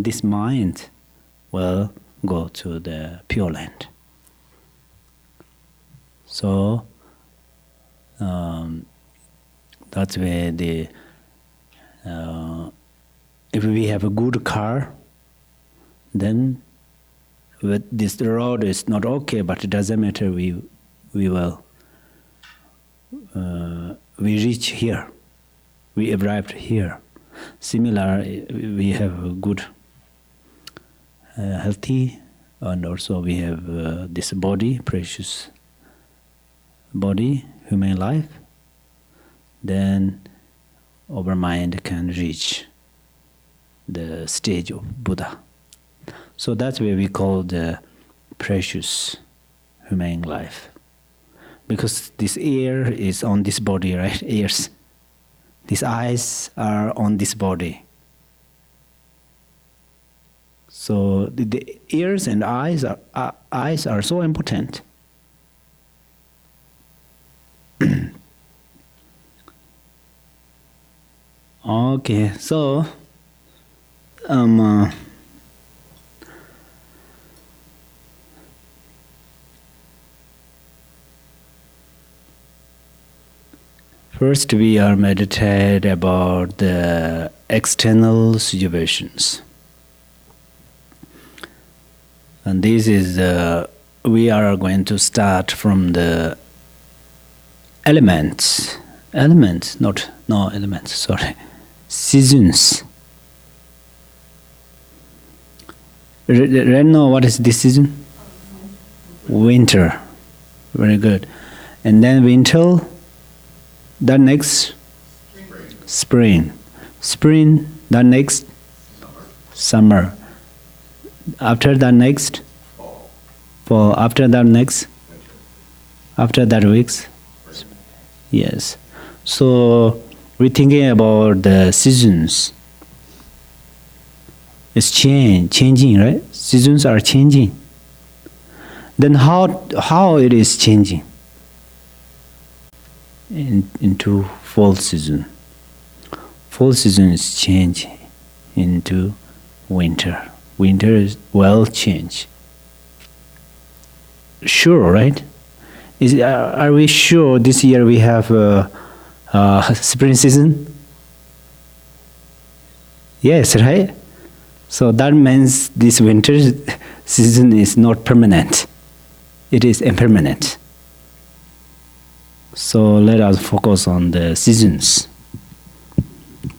then this mind will go to the Pure Land. So that's where if we have a good car, then with this road is not okay, but it doesn't matter. We will we reach here. We arrived here. Similar, we have a good, healthy, and also we have this body, precious body, human life. Then our mind can reach the stage of Buddha. So that's where we call the precious human life. Because this ear is on this body, right? Ears. These eyes are on this body. So the ears and eyes are so important. Okay, so first we are meditate about the external situations. And this is we are going to start from the elements, seasons. Right now, what is this season? Winter. Very good. And then winter, the next? Spring. Spring, the next? Summer. After that next? Fall. After that next? After that weeks? Yes. So we're thinking about the seasons. It's changing, right? Seasons are changing. Then how it is changing into fall season? Fall season is changing into winter. Winter is well changed. Sure, right? Are we sure this year we have spring season? Yes, right? So that means this winter season is not permanent. It is impermanent. So let us focus on the seasons.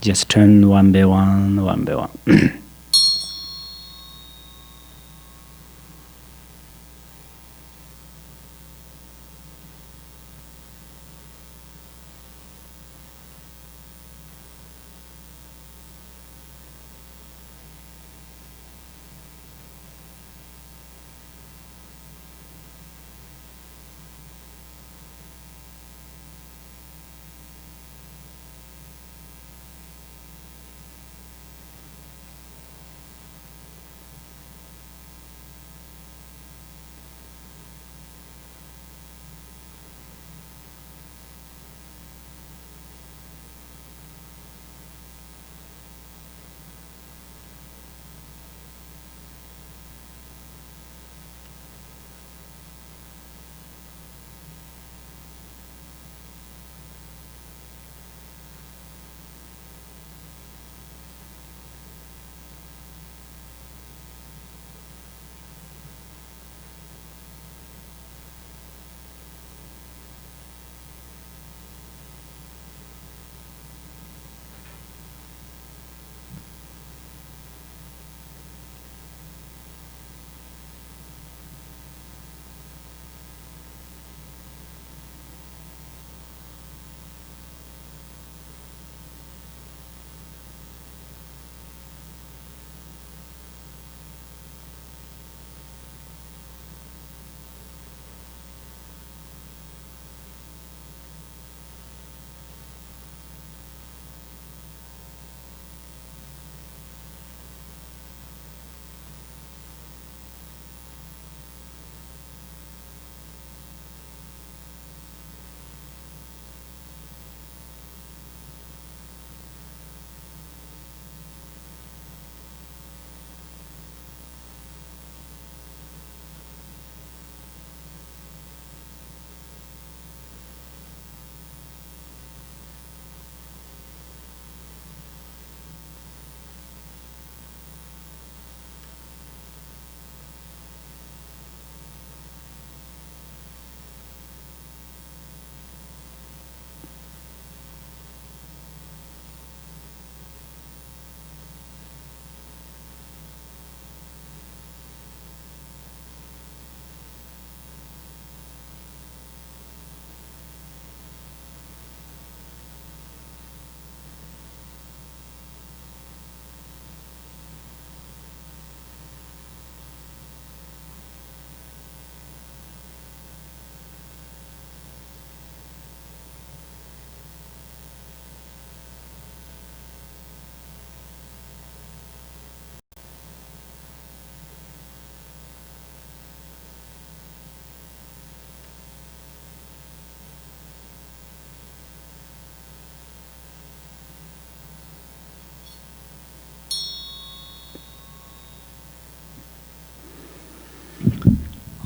Just turn one by one, one by one.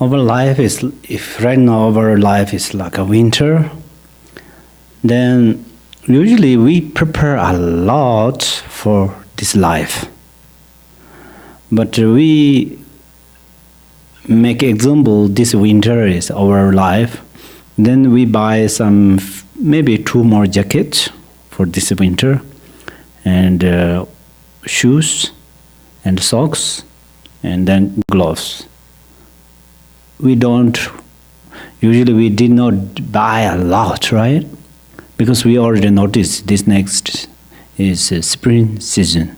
Our life is, if right now our life is like a winter, then usually we prepare a lot for this life. But we make example, this winter is our life, then we buy some, maybe 2 more jackets for this winter, and shoes, and socks, and then gloves. Usually we did not buy a lot, right? Because we already noticed this next is spring season.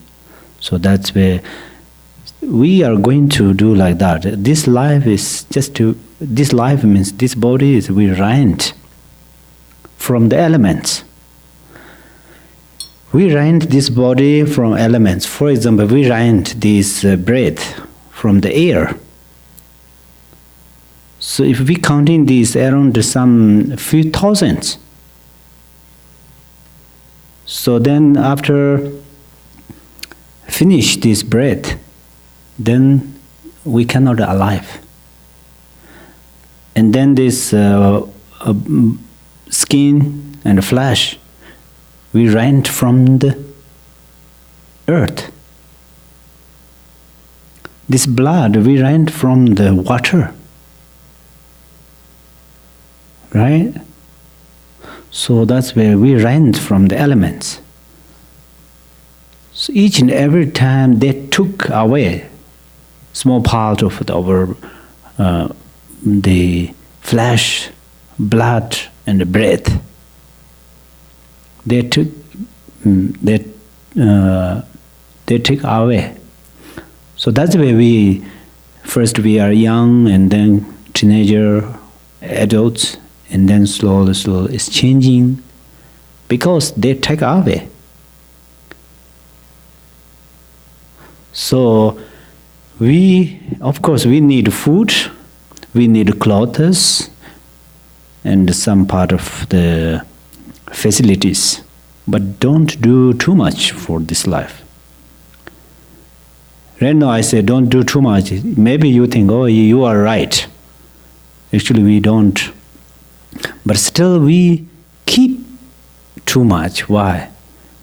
So that's where we are going to do like that. This life is this life means this body is we rent from the elements. We rent this body from elements. For example, we rent this breath from the air. So if we counting these around some few thousands, so then after finish this breath, then we cannot alive. And then this skin and flesh, we rent from the earth. This blood, we rent from the water. Right? So that's where we rent from the elements. So each and every time they took away small part of the flesh, blood, and the breath. They took away. So that's where we are young, and then teenager, adults, and then slowly it's changing, because they take away. So of course we need food, we need clothes, and some part of the facilities, but don't do too much for this life. Right now I say don't do too much. Maybe you think, oh, you are right. Actually we don't. But still we keep too much. Why?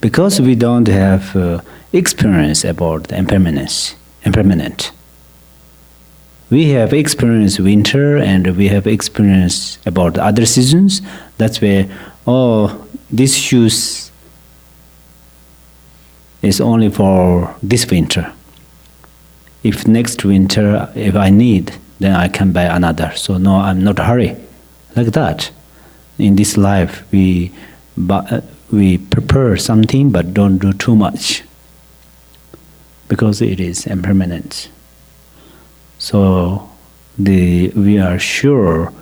Because we don't have experience about the impermanent. We have experienced winter, and we have experience about the other seasons. That's where, oh, this shoes is only for this winter. If next winter, if I need, then I can buy another. So no, I'm not hurry. Like that. In this life, we prepare something, but don't do too much, because it is impermanent. So we are sure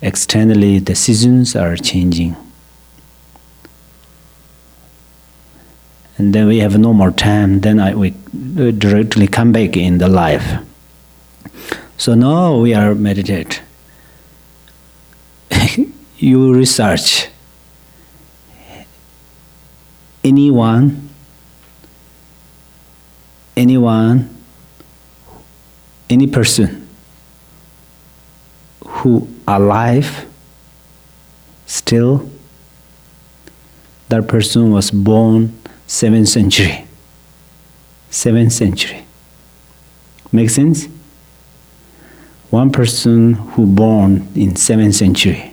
externally the seasons are changing. And then we have no more time, then we directly come back in the life. So now we are meditate. You research anyone, any person who alive still, that person was born 7th century. 7th century. Make sense? One person who born in 7th century.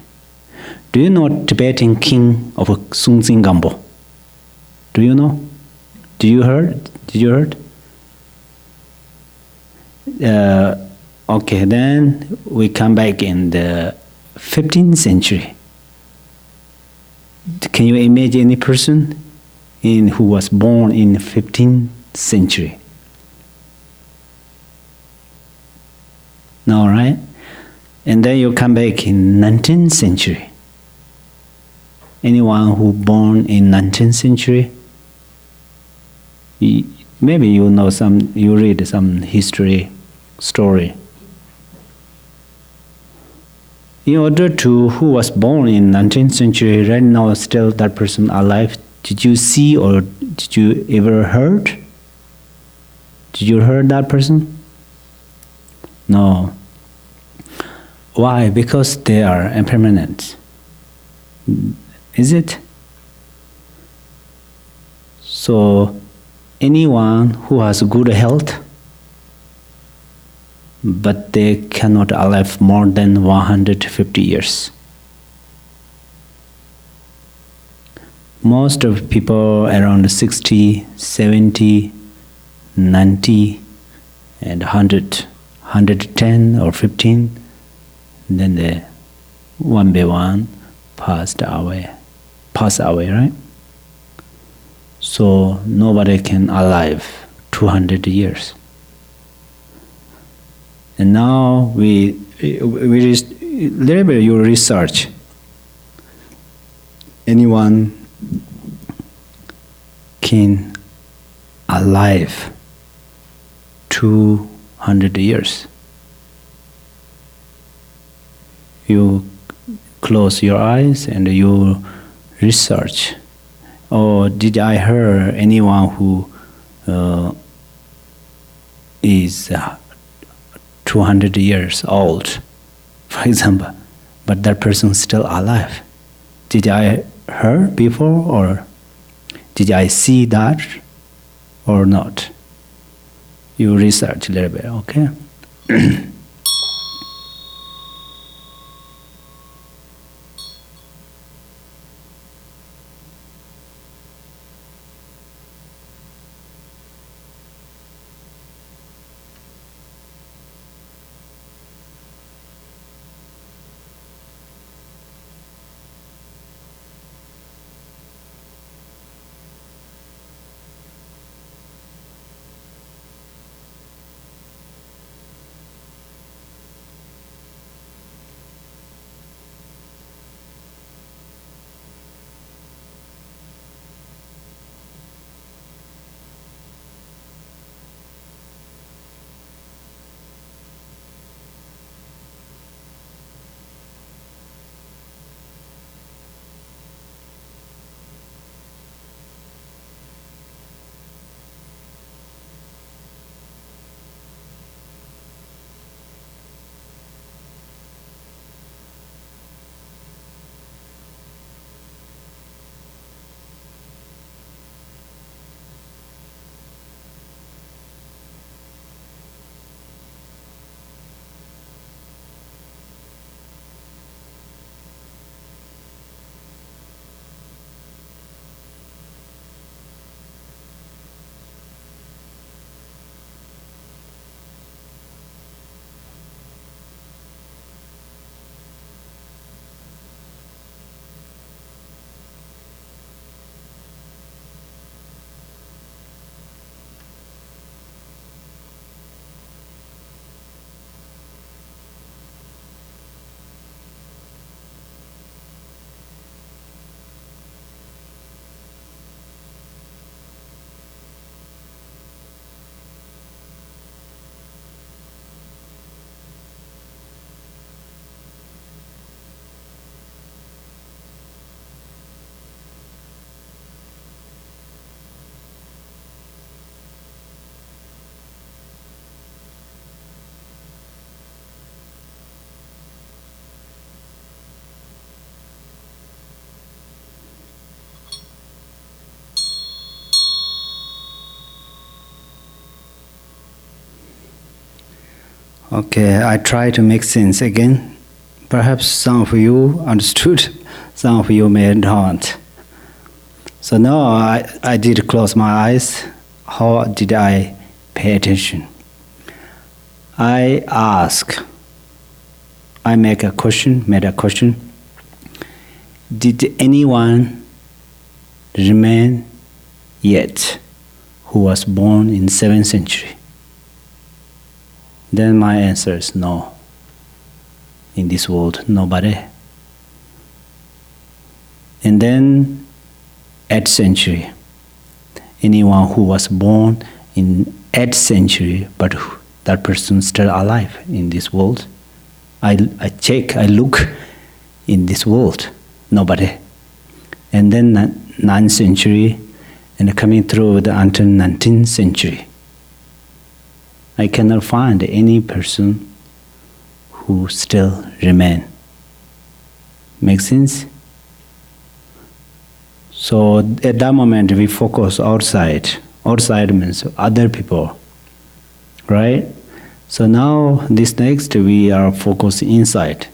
Do you know Tibetan king of Sungsin Gampo? Do you know? Did you heard? Okay, then we come back in the 15th century. Can you imagine any person who was born in the 15th century? No, right? And then you come back in 19th century. Anyone who born in 19th century? Maybe you read some history story. In order to who was born in 19th century, right now still that person alive, did you see or did you ever heard? Did you heard that person? No. Why? Because they are impermanent. Is it? So, anyone who has good health, but they cannot live more than 150 years. Most of people around 60, 70, 90, and 100, 110 or 15, then they one by one pass away, right? So nobody can alive 200 years. And now little bit your research. Anyone can alive 200 years. You close your eyes and you research. Or did I hear anyone who is 200 years old, for example, but that person is still alive? Did I hear before, or did I see that or not? You research a little bit, okay? Okay, I try to make sense again. Perhaps some of you understood, some of you may not. So now I did close my eyes. How did I pay attention? I made a question. Did anyone remain yet who was born in 7th century? Then my answer is no. In this world, nobody. And then 8th century, anyone who was born in 8th century, but that person still alive in this world. I look in this world, nobody. And then 9th century, and coming through until 19th century, I cannot find any person who still remain. Make sense? So at that moment we focus outside. Outside means other people, right? So now this next we are focused inside.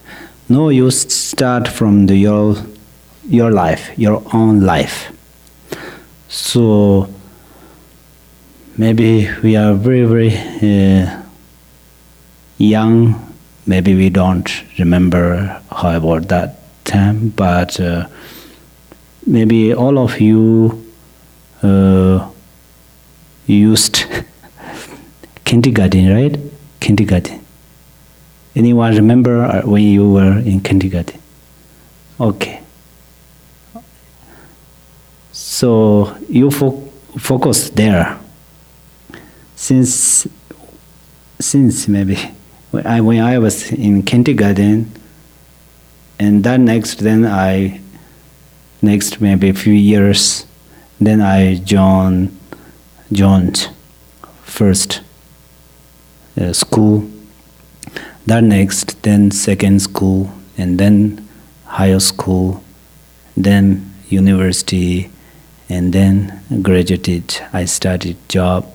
No, you start from your life, your own life. So maybe we are very, very young. Maybe we don't remember how about that time, but maybe all of you used kindergarten, right? Kindergarten. Anyone remember when you were in kindergarten? Okay. So you focus there. Since maybe when I was in kindergarten, and then next maybe a few years, then I joined first school. That next, then second school, and then higher school, then university, and then graduated. I started job,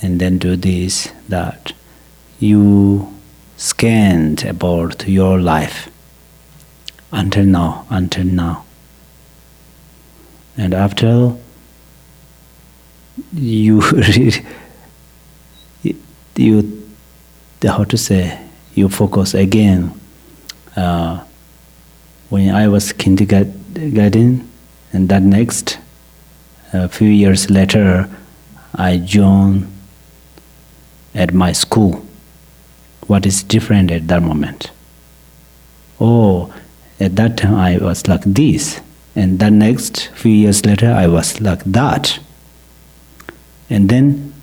and then do this, that. You scanned about your life until now. And after you how to say, you focus again. When I was kindergarten, and that next, a few years later, I joined at my school. What is different at that moment? Oh, at that time I was like this, and the next few years later I was like that. And then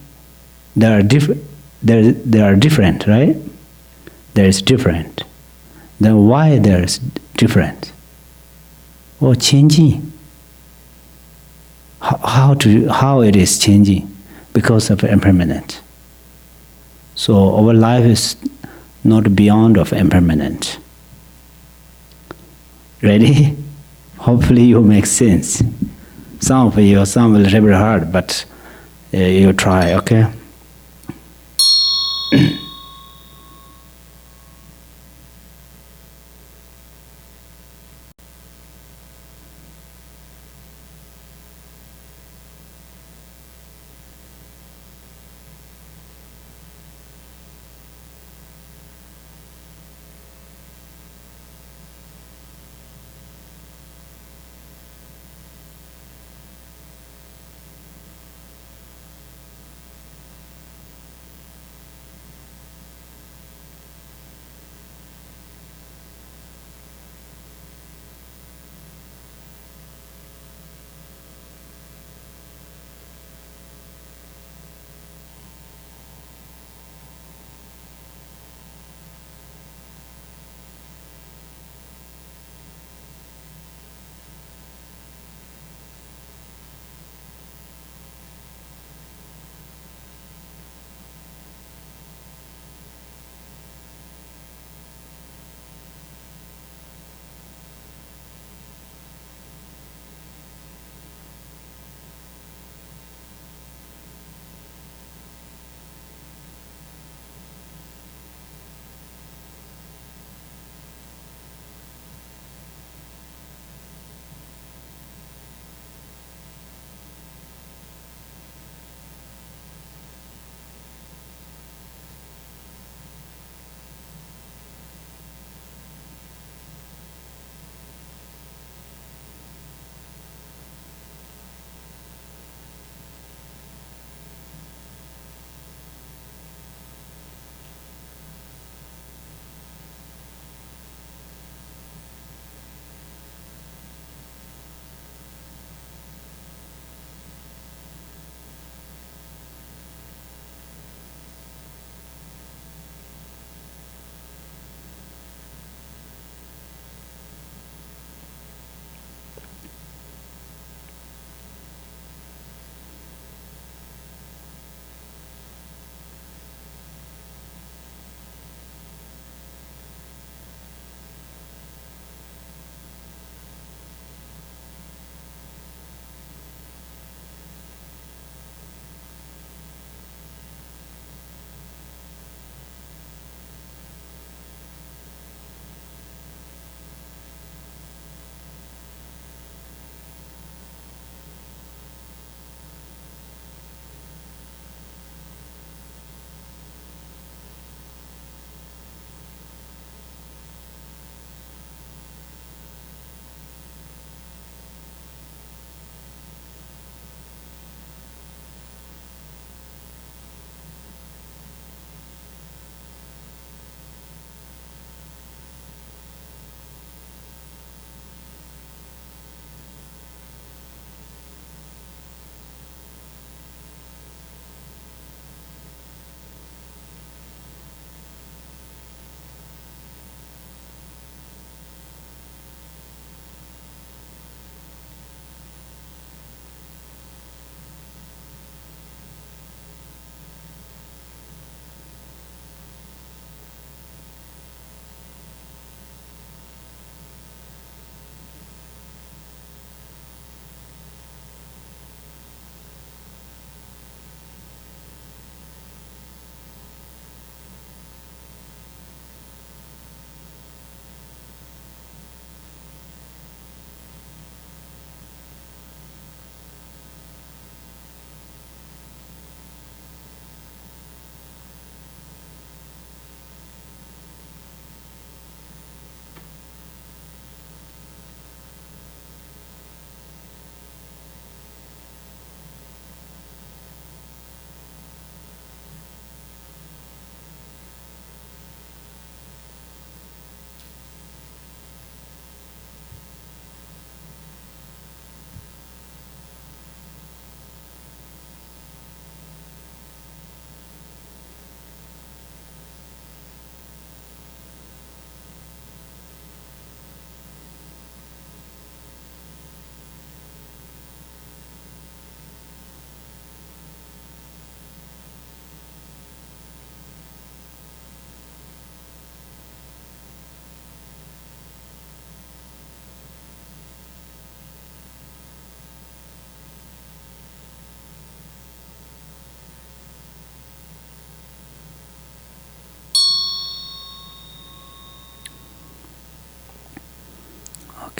there are different, right? There is different. Then why there is different? Oh, changing. How it is changing? Because of impermanence. So our life is not beyond of impermanence. Ready? Hopefully you make sense. Some of you, some will little bit hard, but you try, okay?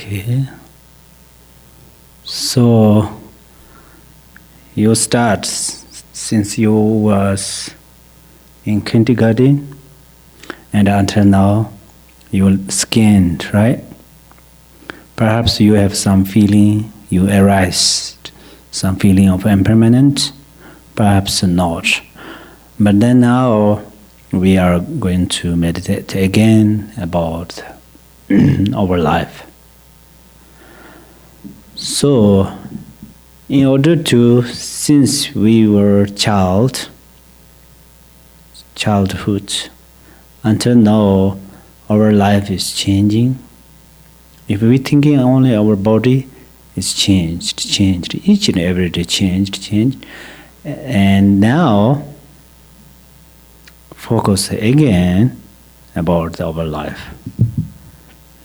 Okay. So you start since you was in kindergarten and until now you scanned, right? Perhaps you have some feeling, you arised some feeling of impermanence, perhaps not. But then now we are going to meditate again about our life. So, in order to, since we were childhood, until now, our life is changing. If we thinking only our body is changed, each and every day changed, and now focus again about our life.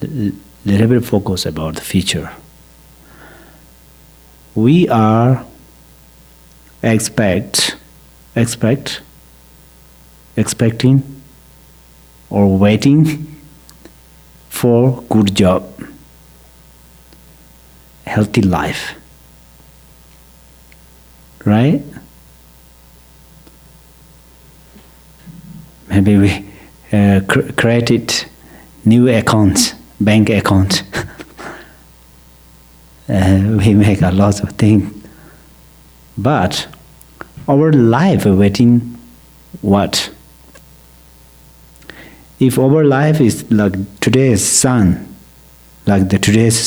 Little bit focus about the future. We are expecting or waiting for good job, healthy life, right? Maybe we created new accounts, bank account. We make a lot of things, but our life waiting what? If our life is like today's sun, today's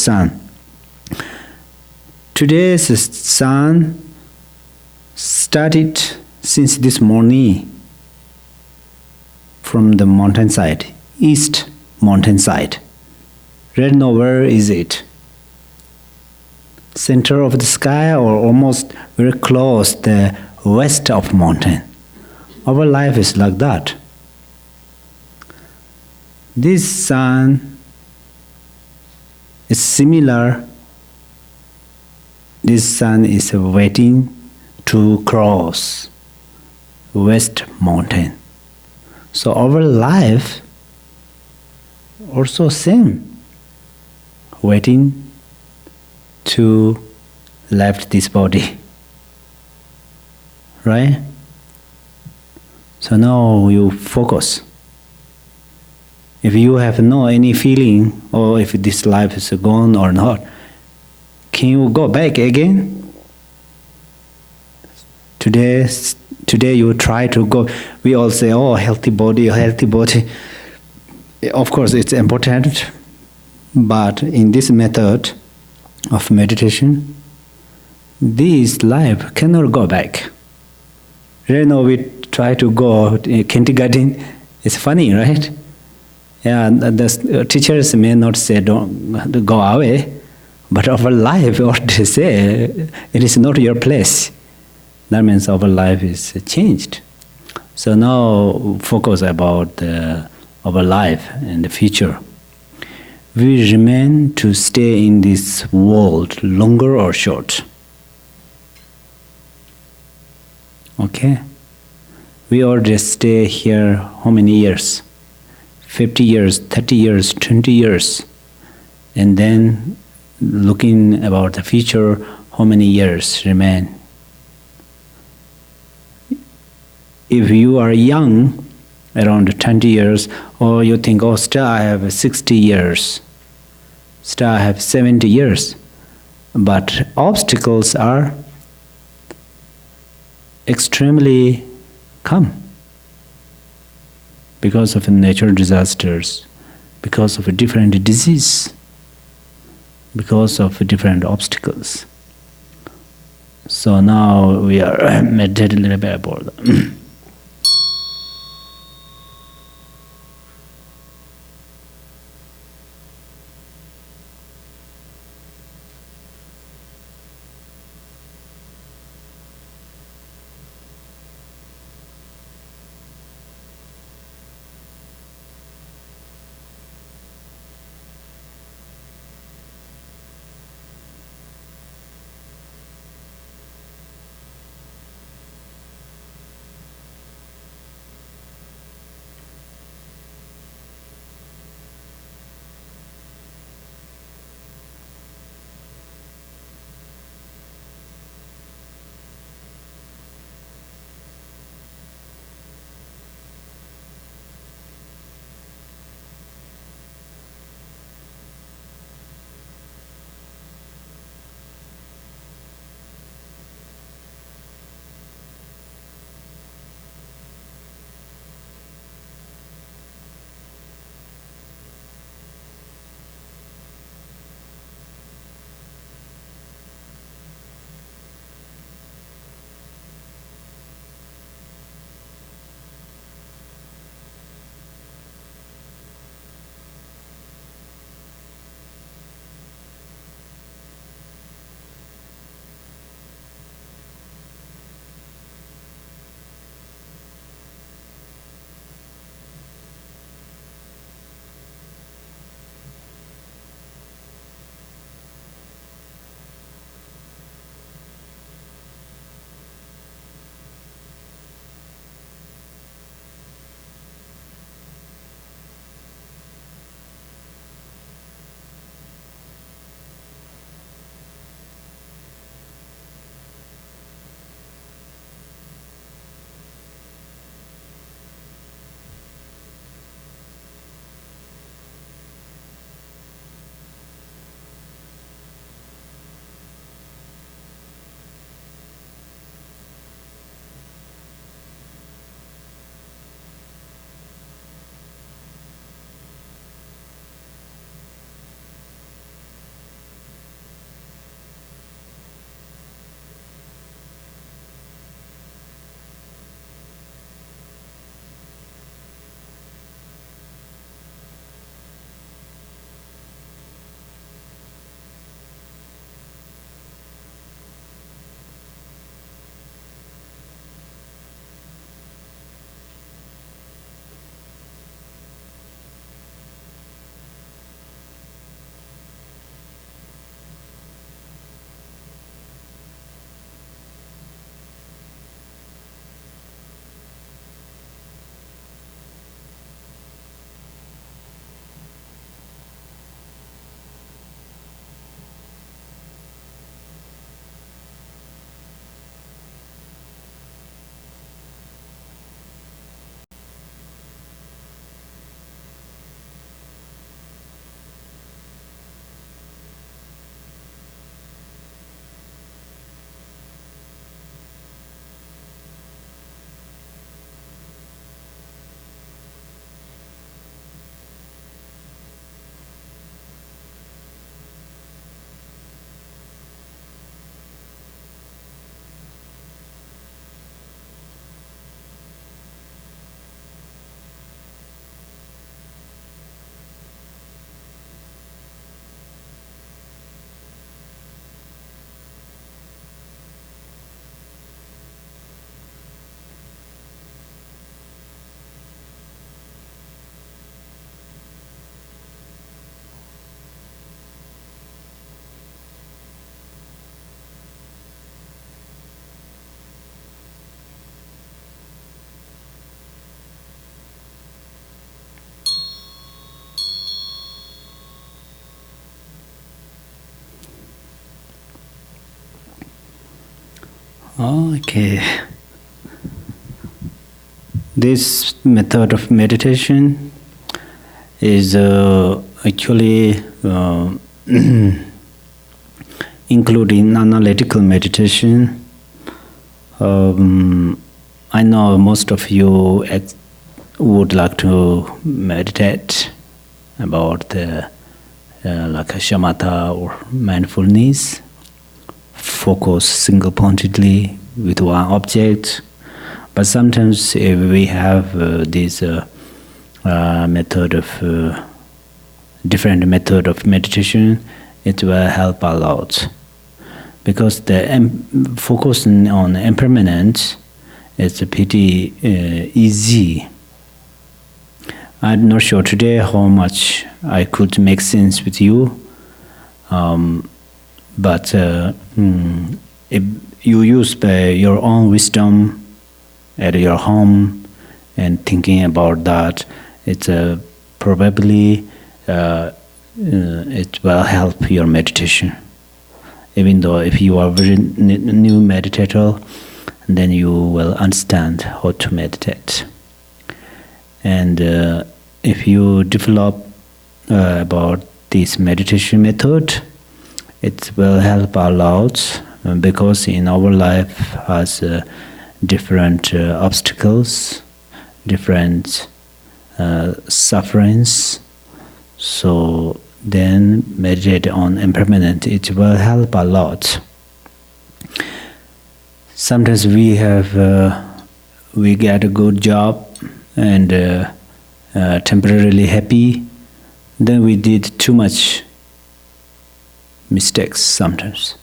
sun started since this morning from the mountainside, east mountainside. Right now, where is it? Center of the sky or almost very close the west of mountain. Our life is like that. This sun is similar. This sun is waiting to cross west mountain. So our life also same, waiting to left this body, right? So now you focus. If you have no any feeling, or if this life is gone or not, can you go back again? Today you try to go. We all say, "Oh, healthy body, healthy body." Of course, it's important, but in this method of meditation, this life cannot go back. Right now we try to go kindergarten. It's funny, right? Yeah, the teachers may not say don't go away, but our life, what they say, it is not your place. That means our life is changed. So now focus about our life and the future. We remain to stay in this world longer or short. Okay? We already stay here how many years? 50 years, 30 years, 20 years. And then looking about the future, how many years remain? If you are young, around 20 years, or you think, oh, still I have 60 years, still I have 70 years. But obstacles are extremely come because of natural disasters, because of a different disease, because of different obstacles. So now we are meditating a little bit about that. Okay. This method of meditation is actually including analytical meditation. I know most of you would like to meditate about the like a shamatha or mindfulness, focus single-pointedly with one object. But sometimes if we have this method of different method of meditation, it will help a lot, because the focusing on impermanence is pretty easy. I'm not sure today how much I could make sense with you, but if you use your own wisdom at your home and thinking about that, it's probably it will help your meditation. Even though if you are very new meditator, then you will understand how to meditate. And if you develop about this meditation method, it will help a lot, because in our life has different obstacles, different sufferings. So then meditate on impermanence, it will help a lot. Sometimes we get a good job and temporarily happy, then we did too much mistakes sometimes.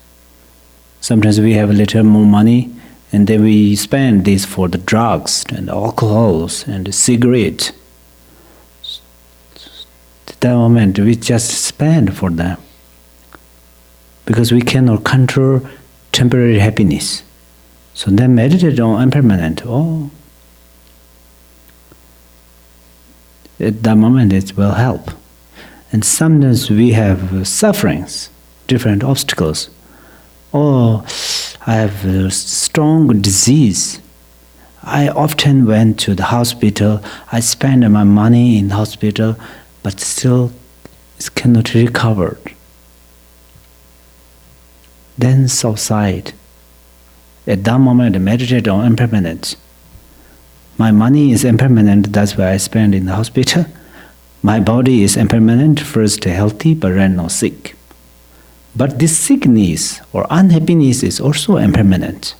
Sometimes we have a little more money and then we spend this for the drugs and alcohols and cigarette. At that moment we just spend for them, because we cannot control temporary happiness. So then meditate on impermanent. At that moment it will help. And sometimes we have sufferings, different obstacles. I have a strong disease. I often went to the hospital. I spend my money in the hospital, but still it cannot recover. Then subside. At that moment, meditate on impermanence. My money is impermanent, that's why I spend in the hospital. My body is impermanent, first healthy, but then not sick. But this sickness or unhappiness is also impermanent.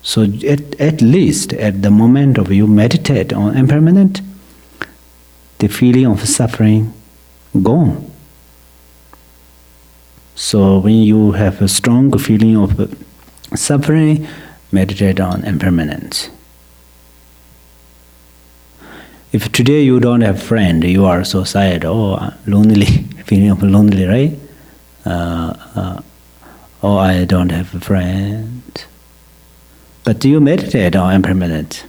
So at least at the moment of you meditate on impermanent, the feeling of suffering gone. So when you have a strong feeling of suffering, meditate on impermanence. If today you don't have friend, you are so sad, lonely, feeling of lonely, right? I don't have a friend. But do you meditate on impermanence?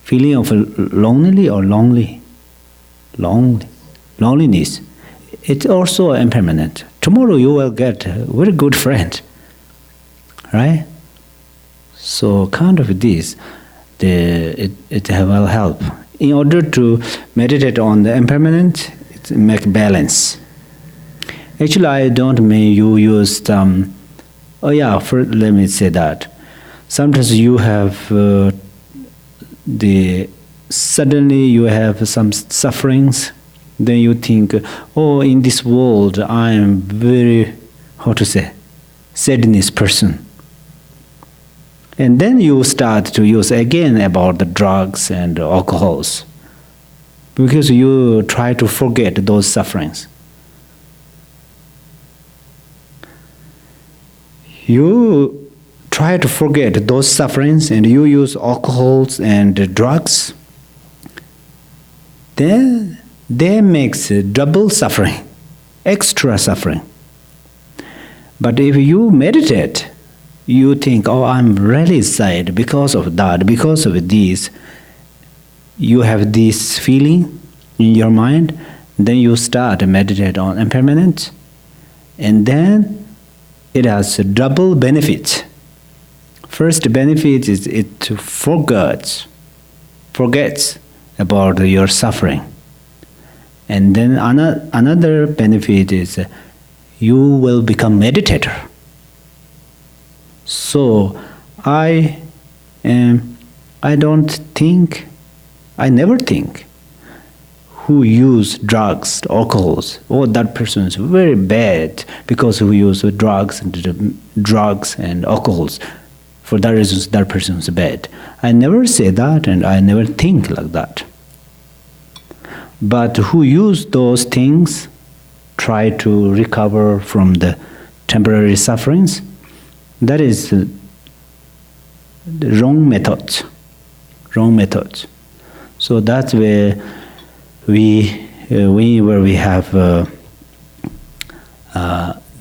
Feeling of lonely or lonely? Loneliness. It's also impermanent. Tomorrow you will get a very good friend, right? So kind of this, it will help. In order to meditate on the impermanent, it make balance. Actually, I don't mean you use let me say that. Sometimes you have suddenly you have some sufferings. Then you think, in this world I am very, sadness person. And then you start to use again about the drugs and alcohols, because you try to forget those sufferings. You try to forget those sufferings and you use alcohols and drugs, then that makes double suffering, extra suffering. But if you meditate, you think, I'm really sad because of that, because of this. You have this feeling in your mind, then you start to meditate on impermanence, and then it has a double benefit. First benefit is it forgets about your suffering. And then another benefit is you will become meditator. So I never think who use drugs, alcohols, oh, that person is very bad because who use drugs and alcohols. For that reason, that person is bad. I never say that, and I never think like that. But who use those things, try to recover from the temporary sufferings, that is the wrong method. Wrong method. So that's where we have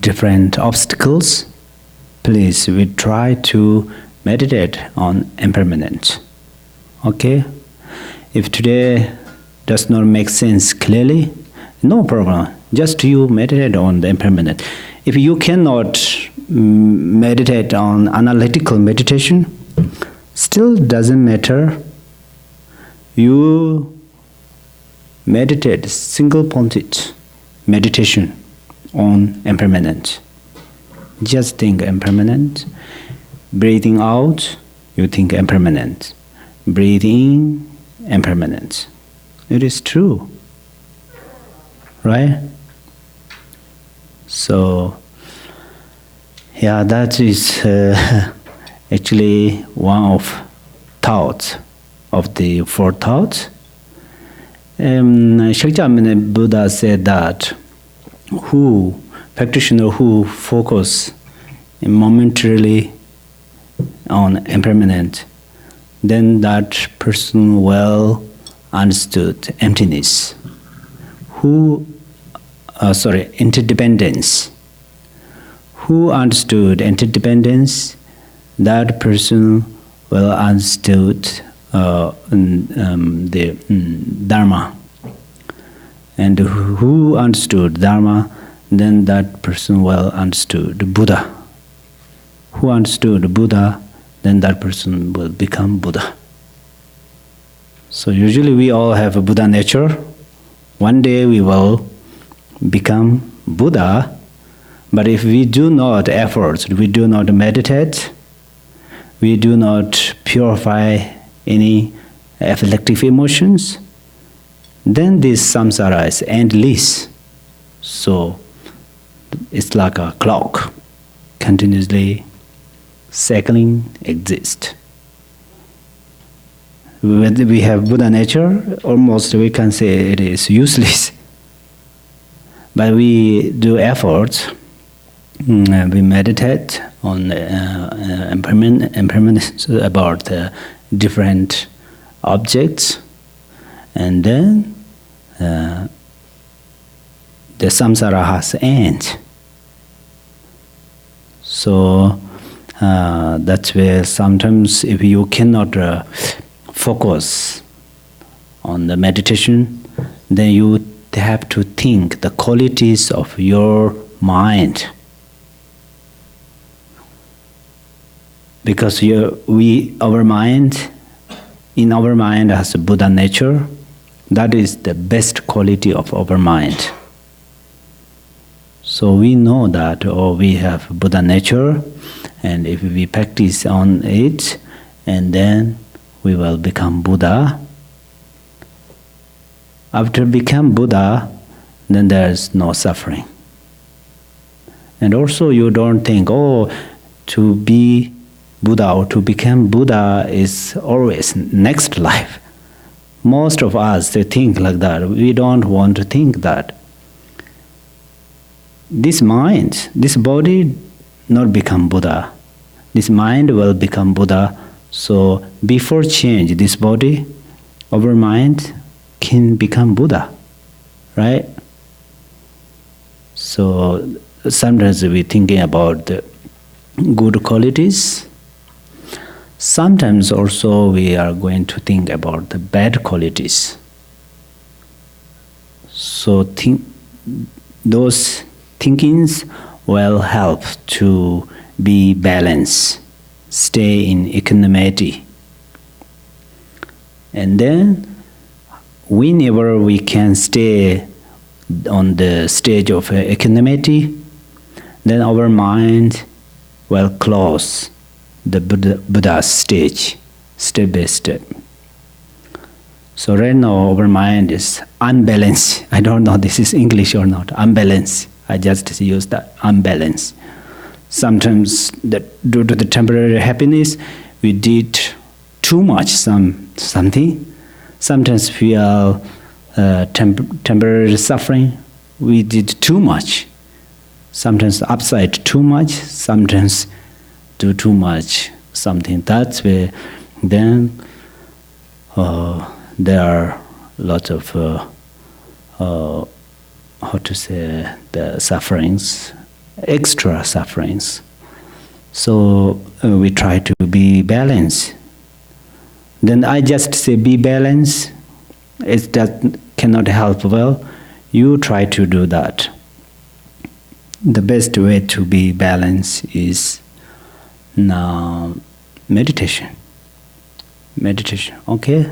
different obstacles. Please, we try to meditate on impermanence. Okay? If today does not make sense clearly, no problem. Just you meditate on the impermanent. If you cannot meditate on analytical meditation, still doesn't matter. You meditate single-pointed meditation on impermanence. Just think impermanent. Breathing out, you think impermanent. Breathing, impermanent. It is true, right? So, yeah, that is actually one of thoughts of the four thoughts. Shakyamuni Buddha said that practitioner who focus momentarily on impermanent, then that person well understood emptiness. Interdependence. Who understood interdependence, that person well understood the Dharma. And who understood Dharma, then that person well understood Buddha. Who understood Buddha, then that person will become Buddha. So usually we all have a Buddha nature. One day we will become Buddha, but if we do not effort, we do not meditate, we do not purify any afflictive emotions, then this samsara is endless. So it's like a clock, continuously cycling exists. When we have Buddha nature, almost we can say it is useless. But we do efforts, we meditate on impermanence about different objects, and then the samsara has end. So that's where sometimes if you cannot focus on the meditation, then you have to think the qualities of your mind. Because our mind has a Buddha nature. That is the best quality of our mind. So we know that we have Buddha nature, and if we practice on it, and then we will become Buddha. After become Buddha, then there is no suffering. And also you don't think, to be Buddha or to become Buddha is always next life. Most of us, they think like that. We don't want to think that. This mind, this body not become Buddha. This mind will become Buddha. So before change this body, our mind can become Buddha, right? So sometimes we thinking about the good qualities. Sometimes also we are going to think about the bad qualities. So those thinkings will help to be balanced, stay in equanimity. And then, whenever we can stay on the stage of equanimity, then our mind will close the Buddha's stage, step by step. So right now our mind is unbalanced. I don't know this is English or not, unbalanced. I just use that, unbalanced. Sometimes due to the temporary happiness, we did too much something. Sometimes feel temporary suffering, we did too much. Sometimes upside too much, sometimes do too much something. That's where then there are lots of the sufferings, extra sufferings. So we try to be balanced. Then I just say be balanced. That cannot help well. You try to do that. The best way to be balanced is now meditation. Meditation, okay?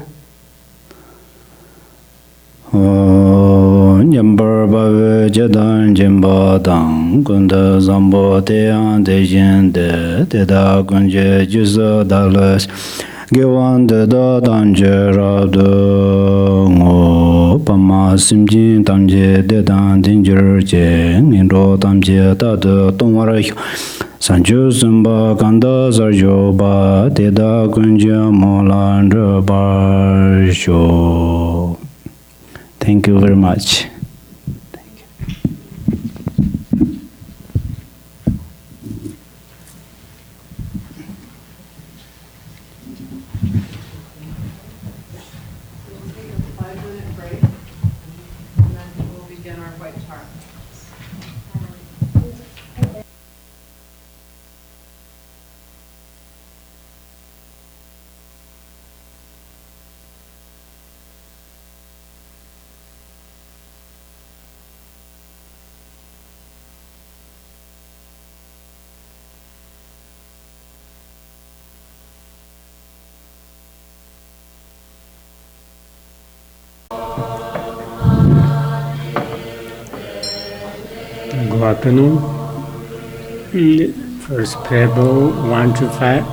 Nyambar bave jadan jimba dang gunda zambo teyan dejen de da gunje juza dalas gewan de da danje rado ngo pama simjin tamje de dan dinjer je ngro tamje da de tongwara sanju zumba kanda zarjo ba de da gunje molan bar sho. Thank you very much. Thank you. We'll take a 5-minute break, and then we'll begin our white chart. Good afternoon. First parable 1 to 5.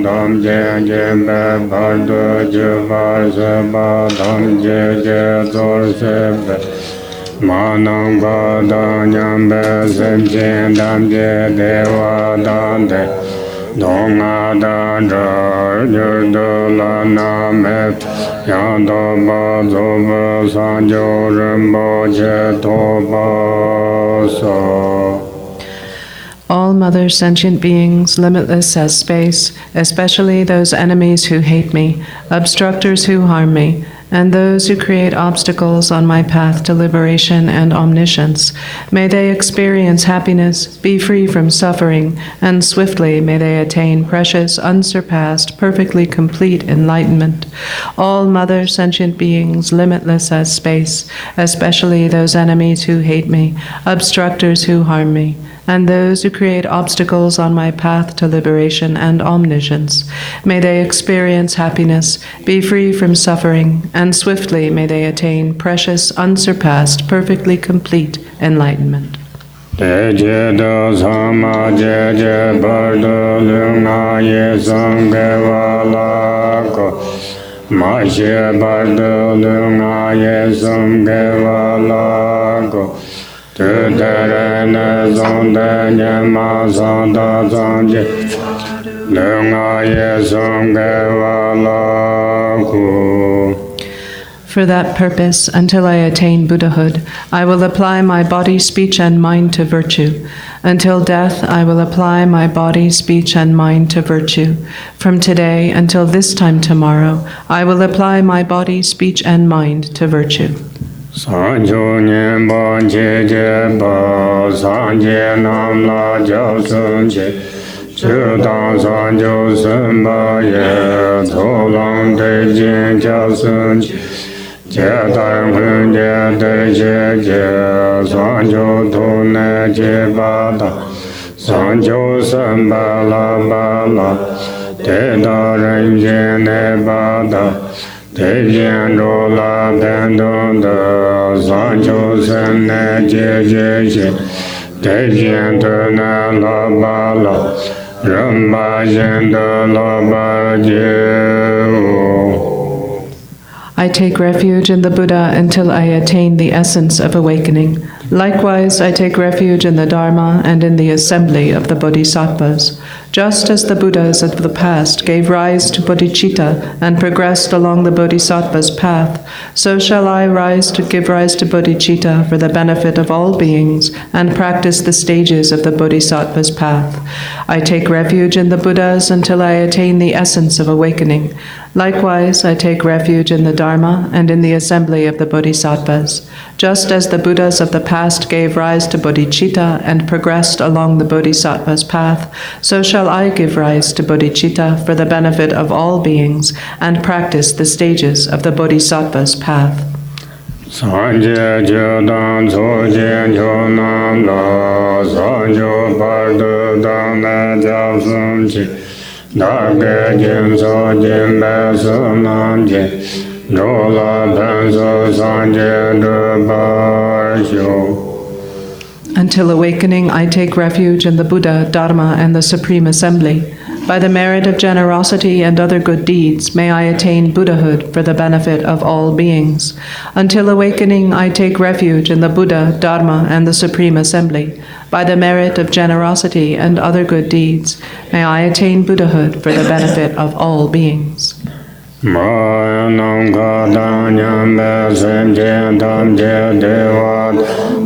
Dam jen jen be bar do ju bar se ba dam je je zor se be ma nang ba da nyam be sem jen dam je de wa dan de dong a da ra ju do la na me yang do ba zo ba san jo ren bo je to ba so. All mother sentient beings, limitless as space, especially those enemies who hate me, obstructors who harm me, and those who create obstacles on my path to liberation and omniscience, may they experience happiness, be free from suffering, and swiftly may they attain precious, unsurpassed, perfectly complete enlightenment. All mother sentient beings, limitless as space, especially those enemies who hate me, obstructors who harm me, and those who create obstacles on my path to liberation and omniscience, may they experience happiness, be free from suffering, and swiftly may they attain precious, unsurpassed, perfectly complete enlightenment. For that purpose, until I attain Buddhahood, I will apply my body, speech, and mind to virtue. Until death, I will apply my body, speech, and mind to virtue. From today until this time tomorrow, I will apply my body, speech, and mind to virtue. Sanjo Nyemba Jeba Sanje Namla Jasunje Chudang Sanjo Sumba Ye Tolang De Jin Jasunje Jetang Hunje De Je Sanjo Tune Jebada Sanjo Sumba La Bala Teta Renje Nebada Te Yen Ro La Ben Dong De Sanjo Sen Ne Je Je Je Te Yen De Ne La Ba La Ren Ba Yen De La Ba Je I take refuge in the Buddha until I attain the essence of awakening. Likewise, I take refuge in the Dharma and in the assembly of the Bodhisattvas. Just as the Buddhas of the past gave rise to bodhicitta and progressed along the Bodhisattva's path, so shall I give rise to bodhicitta for the benefit of all beings and practice the stages of the Bodhisattva's path. I take refuge in the Buddhas until I attain the essence of awakening. Likewise, I take refuge in the Dharma and in the assembly of the Bodhisattvas. Just as the Buddhas of the past gave rise to bodhicitta and progressed along the Bodhisattva's path, so shall I give rise to bodhicitta for the benefit of all beings and practice the stages of the Bodhisattva's path. Sanje Jodam Sojen Chonam La Sanjo Pardu Dang Ne Japsum Chi Dake Jin So Jin Be Sunam Jin Rola Penso Sanje Drubar Shu. Until awakening, I take refuge in the Buddha, Dharma, and the Supreme Assembly. By the merit of generosity and other good deeds, may I attain Buddhahood for the benefit of all beings. Until awakening, I take refuge in the Buddha, Dharma, and the Supreme Assembly. By the merit of generosity and other good deeds, may I attain Buddhahood for the benefit of all beings. Mayanam Kadanyam Besem Jentam Jedevat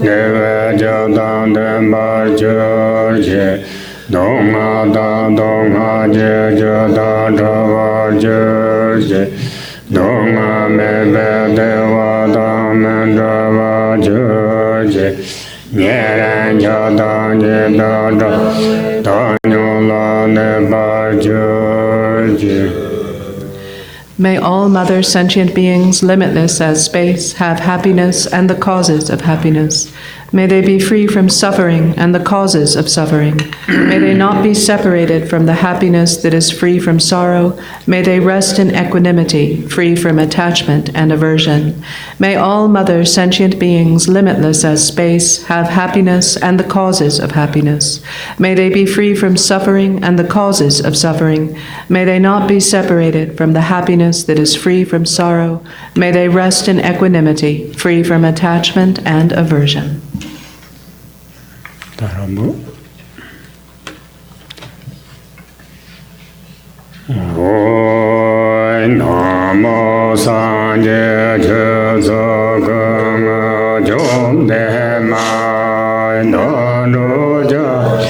Deve Jadam Dembar Jurje Donga Da Donga Je Jada Drava Jurje Donga Mebe Deva Dam Drava Jurje Nyeren Jada Jeda Danyola Nebar Jurje. May all mother sentient beings, limitless as space, have happiness and the causes of happiness. May they be free from suffering and the causes of suffering. May they not be separated from the happiness that is free from sorrow. May they rest in equanimity, free from attachment and aversion. May all mother sentient beings, limitless as space, have happiness and the causes of happiness. May they be free from suffering and the causes of suffering. May they not be separated from the happiness that is free from sorrow. May they rest in equanimity, free from attachment and aversion. Dharma. Oi Namo Sanje Chuzo Gunga Jom De Mai No No Ja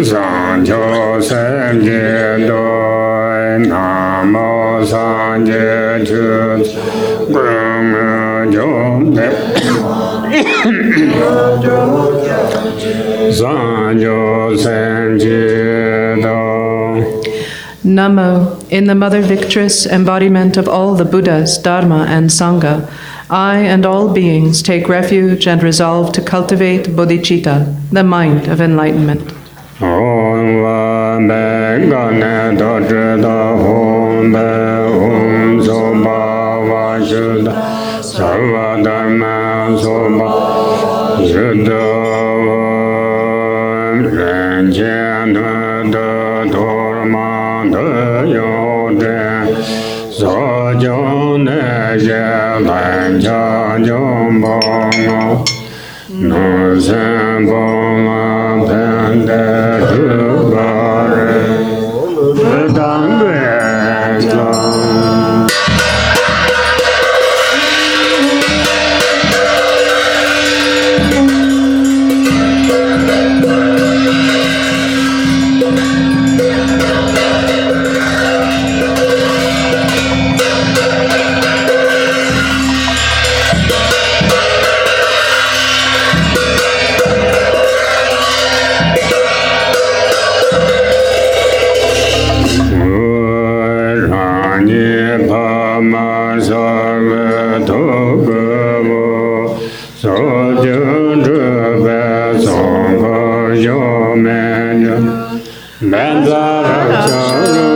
Sanjo Sem Je Doi Namo Sanje Chuzo Gunga Jom De Sanjo Sem Je Doi. Namo, in the Mother Victress, embodiment of all the Buddhas, Dharma, and Sangha, I and all beings take refuge and resolve to cultivate bodhicitta, the mind of enlightenment. Om Va Me Gane Do Zhi Da Hum Be Hum So Ba Va Zhi Da Sarva Dharma So Ba Zhi Da Ren Jian De De Dharma De Yo De So Jiong Ne Je Lan Cha Jiong Bo Mo No Sen Bo Ma Pen De Zhu Ba Re De Dan Due Zlang. ni pa ma sa ve to ge wo so jun zhe be song ge yo men men za ra cha lu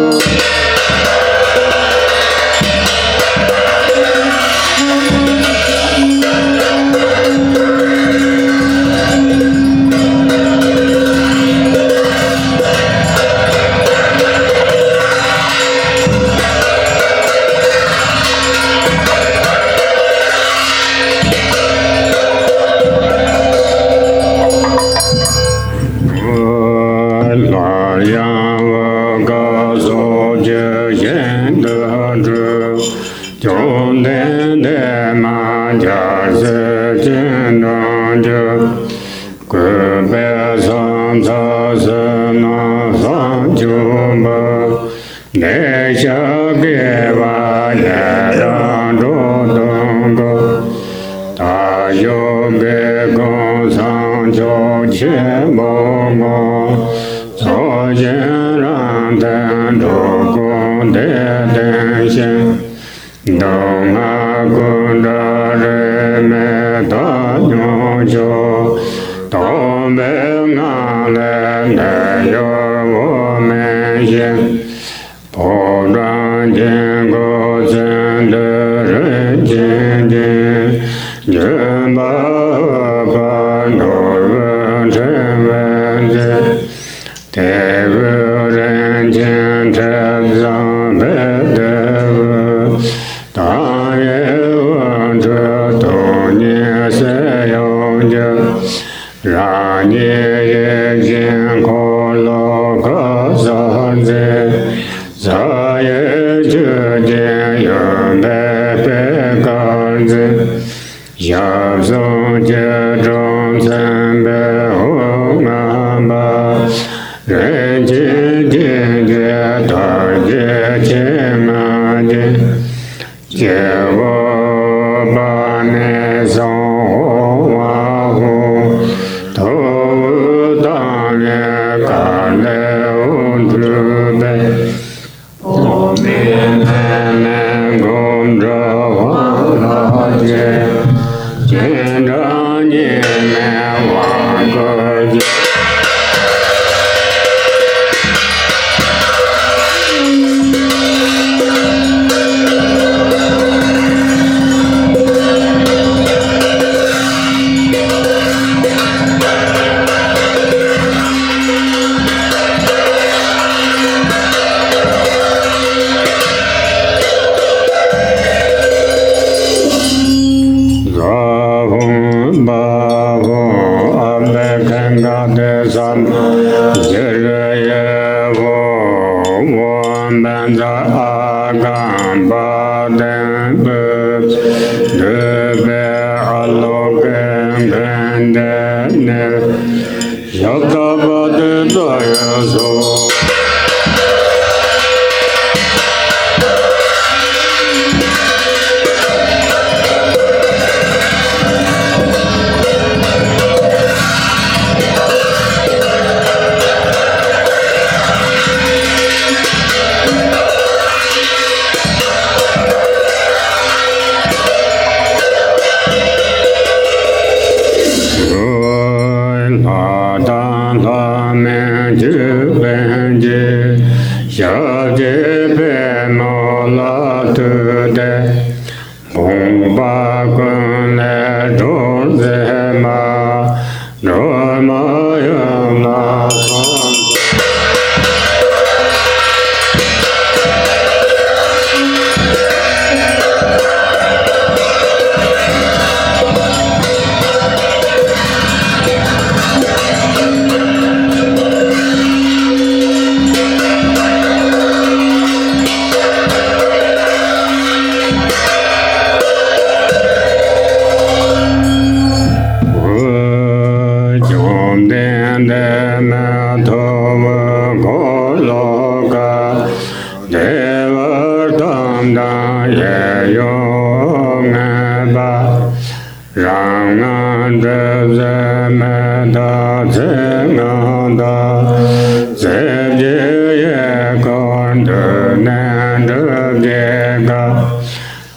的难的别个，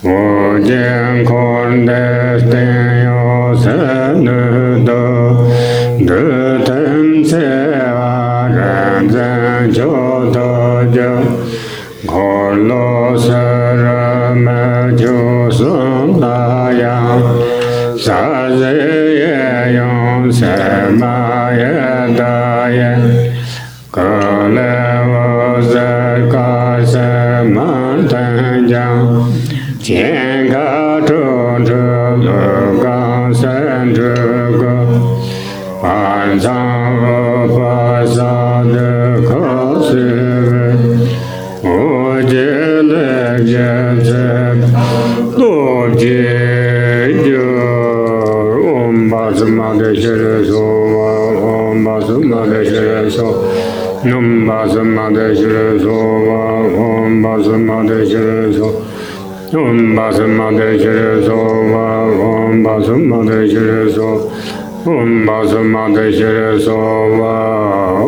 我见空的天有神的都，的等切瓦人真就得就，可罗舍人们就送大洋。萨日也用什么也大也，可来我在高什么等将，天高处处路高山这个，晚上我把萨的可是我觉得也是多结就。Basma de Shreso, Om Basma de Shreso, Num Basma de Shreso, Om Basma de Shreso, Om Basma de Shreso, Om Basma de Shreso, Om Basma de Shreso,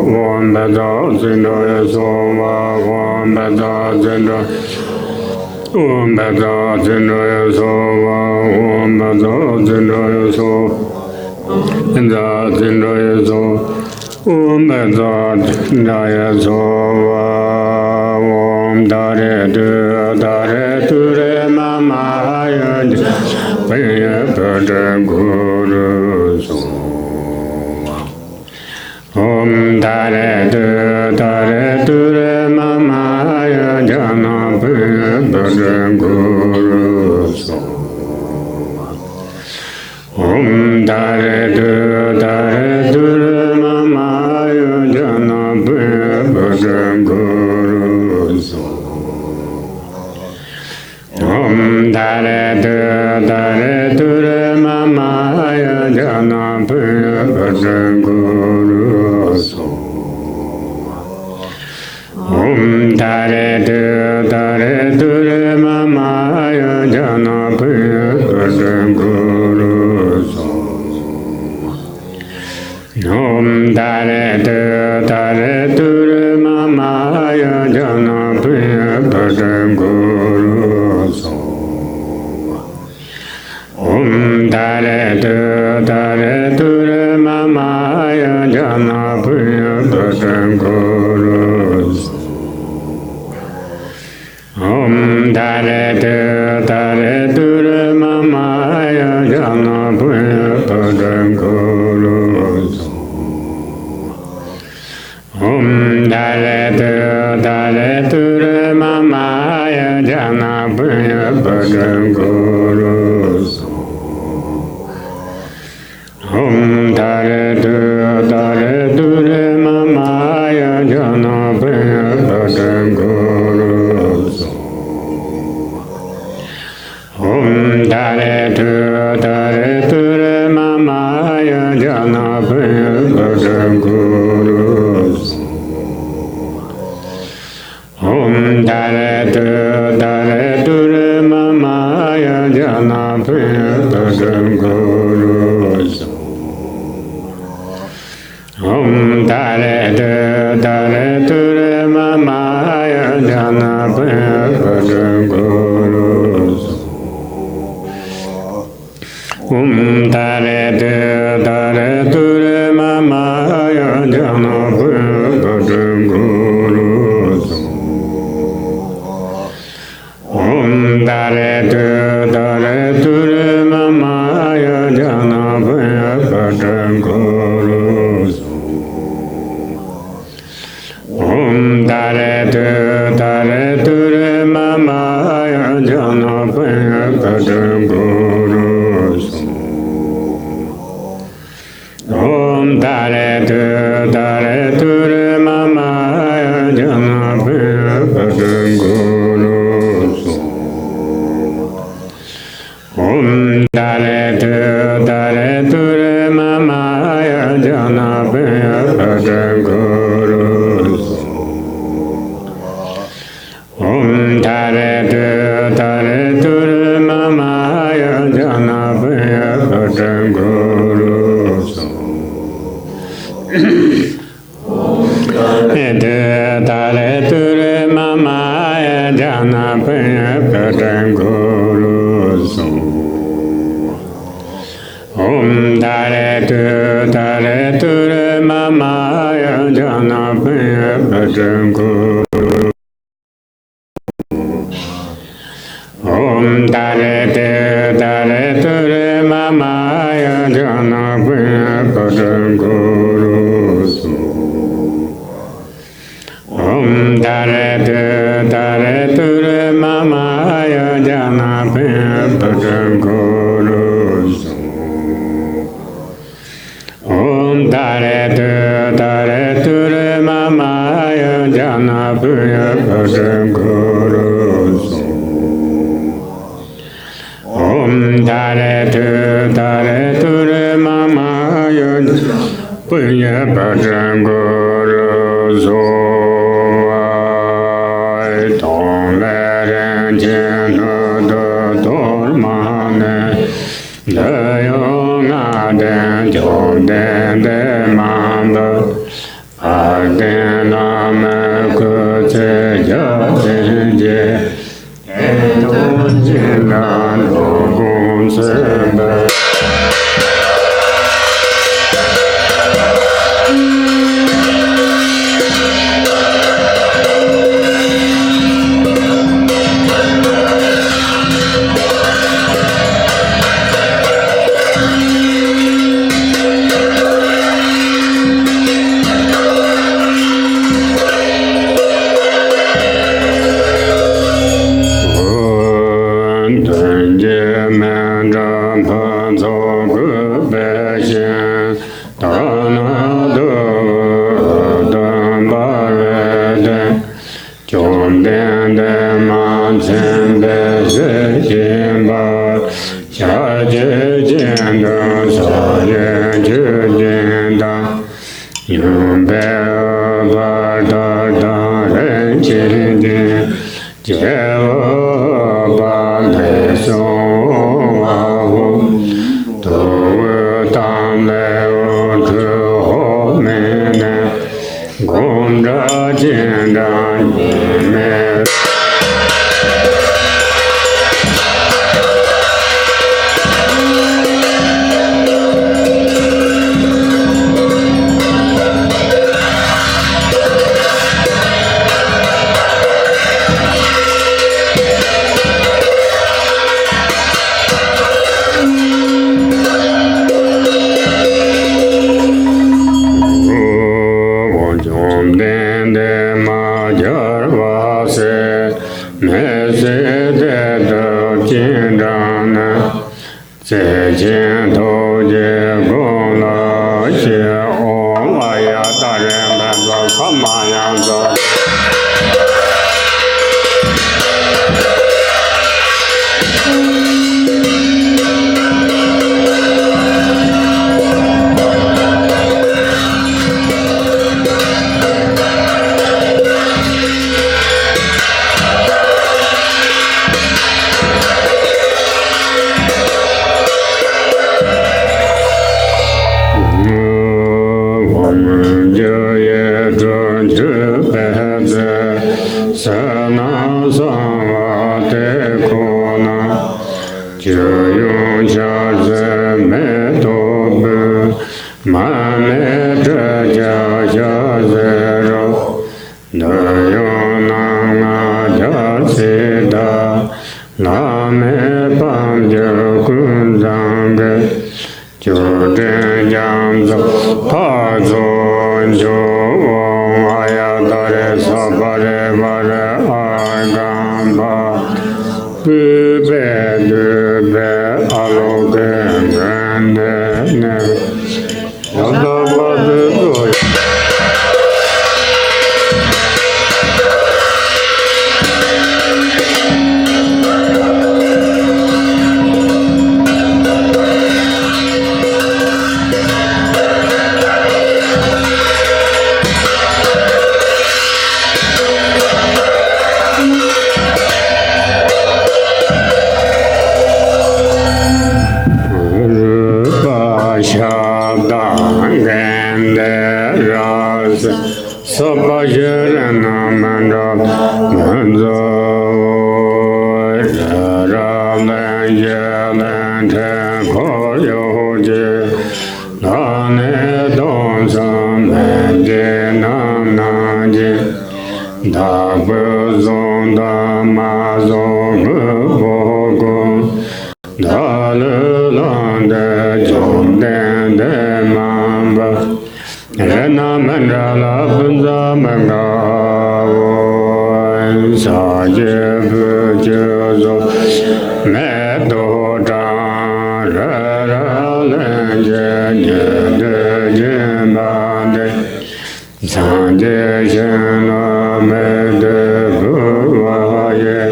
Om Bada Zindreso, Om Bada Zindreso. Om Bada Zindreso, Om Bada Zindreso, Bada Zindreso, Om Bada Zindreso, Om Dare Ture Mama Yad, Paya Pada Guru So. Om Dare Ture Mama Yad, Paya Guru So. Om Dare Ture Mama Yad, Paya Guru So. Om Dare Ture Mama Yad, Paya Guru So. Om Dare Ture Mama Yad, Paya Guru So. Om Dare Ture Mama Yad, Paya Guru So. Om Dare Ture Mama Yad, Paya Guru So. Om Dare Ture Mama Yad, Paya Guru So. Om Dare Ture Mama Yad, Paya Guru So. Om Dare Ture Mama Yad, Paya Guru So. Om Dare Ture Mama Yad, Paya Guru So. Om Dare Ture Mama Yad, Paya Guru So. Om Dare Ture Mama Yad, Paya Guru So. Om Dare Ture Mama Yad, Paya Guru So. Om Dare Ture Mama Yad, Paya Guru So. Om Dare Ture Mama Yad, Paya Guru So. Om Dare Ture Mama Yad, Paya Guru So. Om Dare Ture Mama Yad, Paya Guru So. Om Dare Ture Mama Yad, Paya Guru So. Dare Ture Mama jana paya patan guru so. Om tare tu re mama ya jana paya patan guru. Om tare tu re mama ya jana paya patan guru so. Om tare tu re mama ya jana paya patan guru so. Om tare tu re mama ya jana paya patan guru so. Om tare tu re mama ya paya patan guru so. Tong le ren chen de dor ma ne le yo na den jong den de ma de a den na me ku che ja den je e do jin na do gun se be. zong da ma zong bo gong da le lang de zong den de ma ba re na man ra la bun za ma ga wo sa je bu je zo me do da ra ra le je je de je ma de san je shen la me de bu wa ye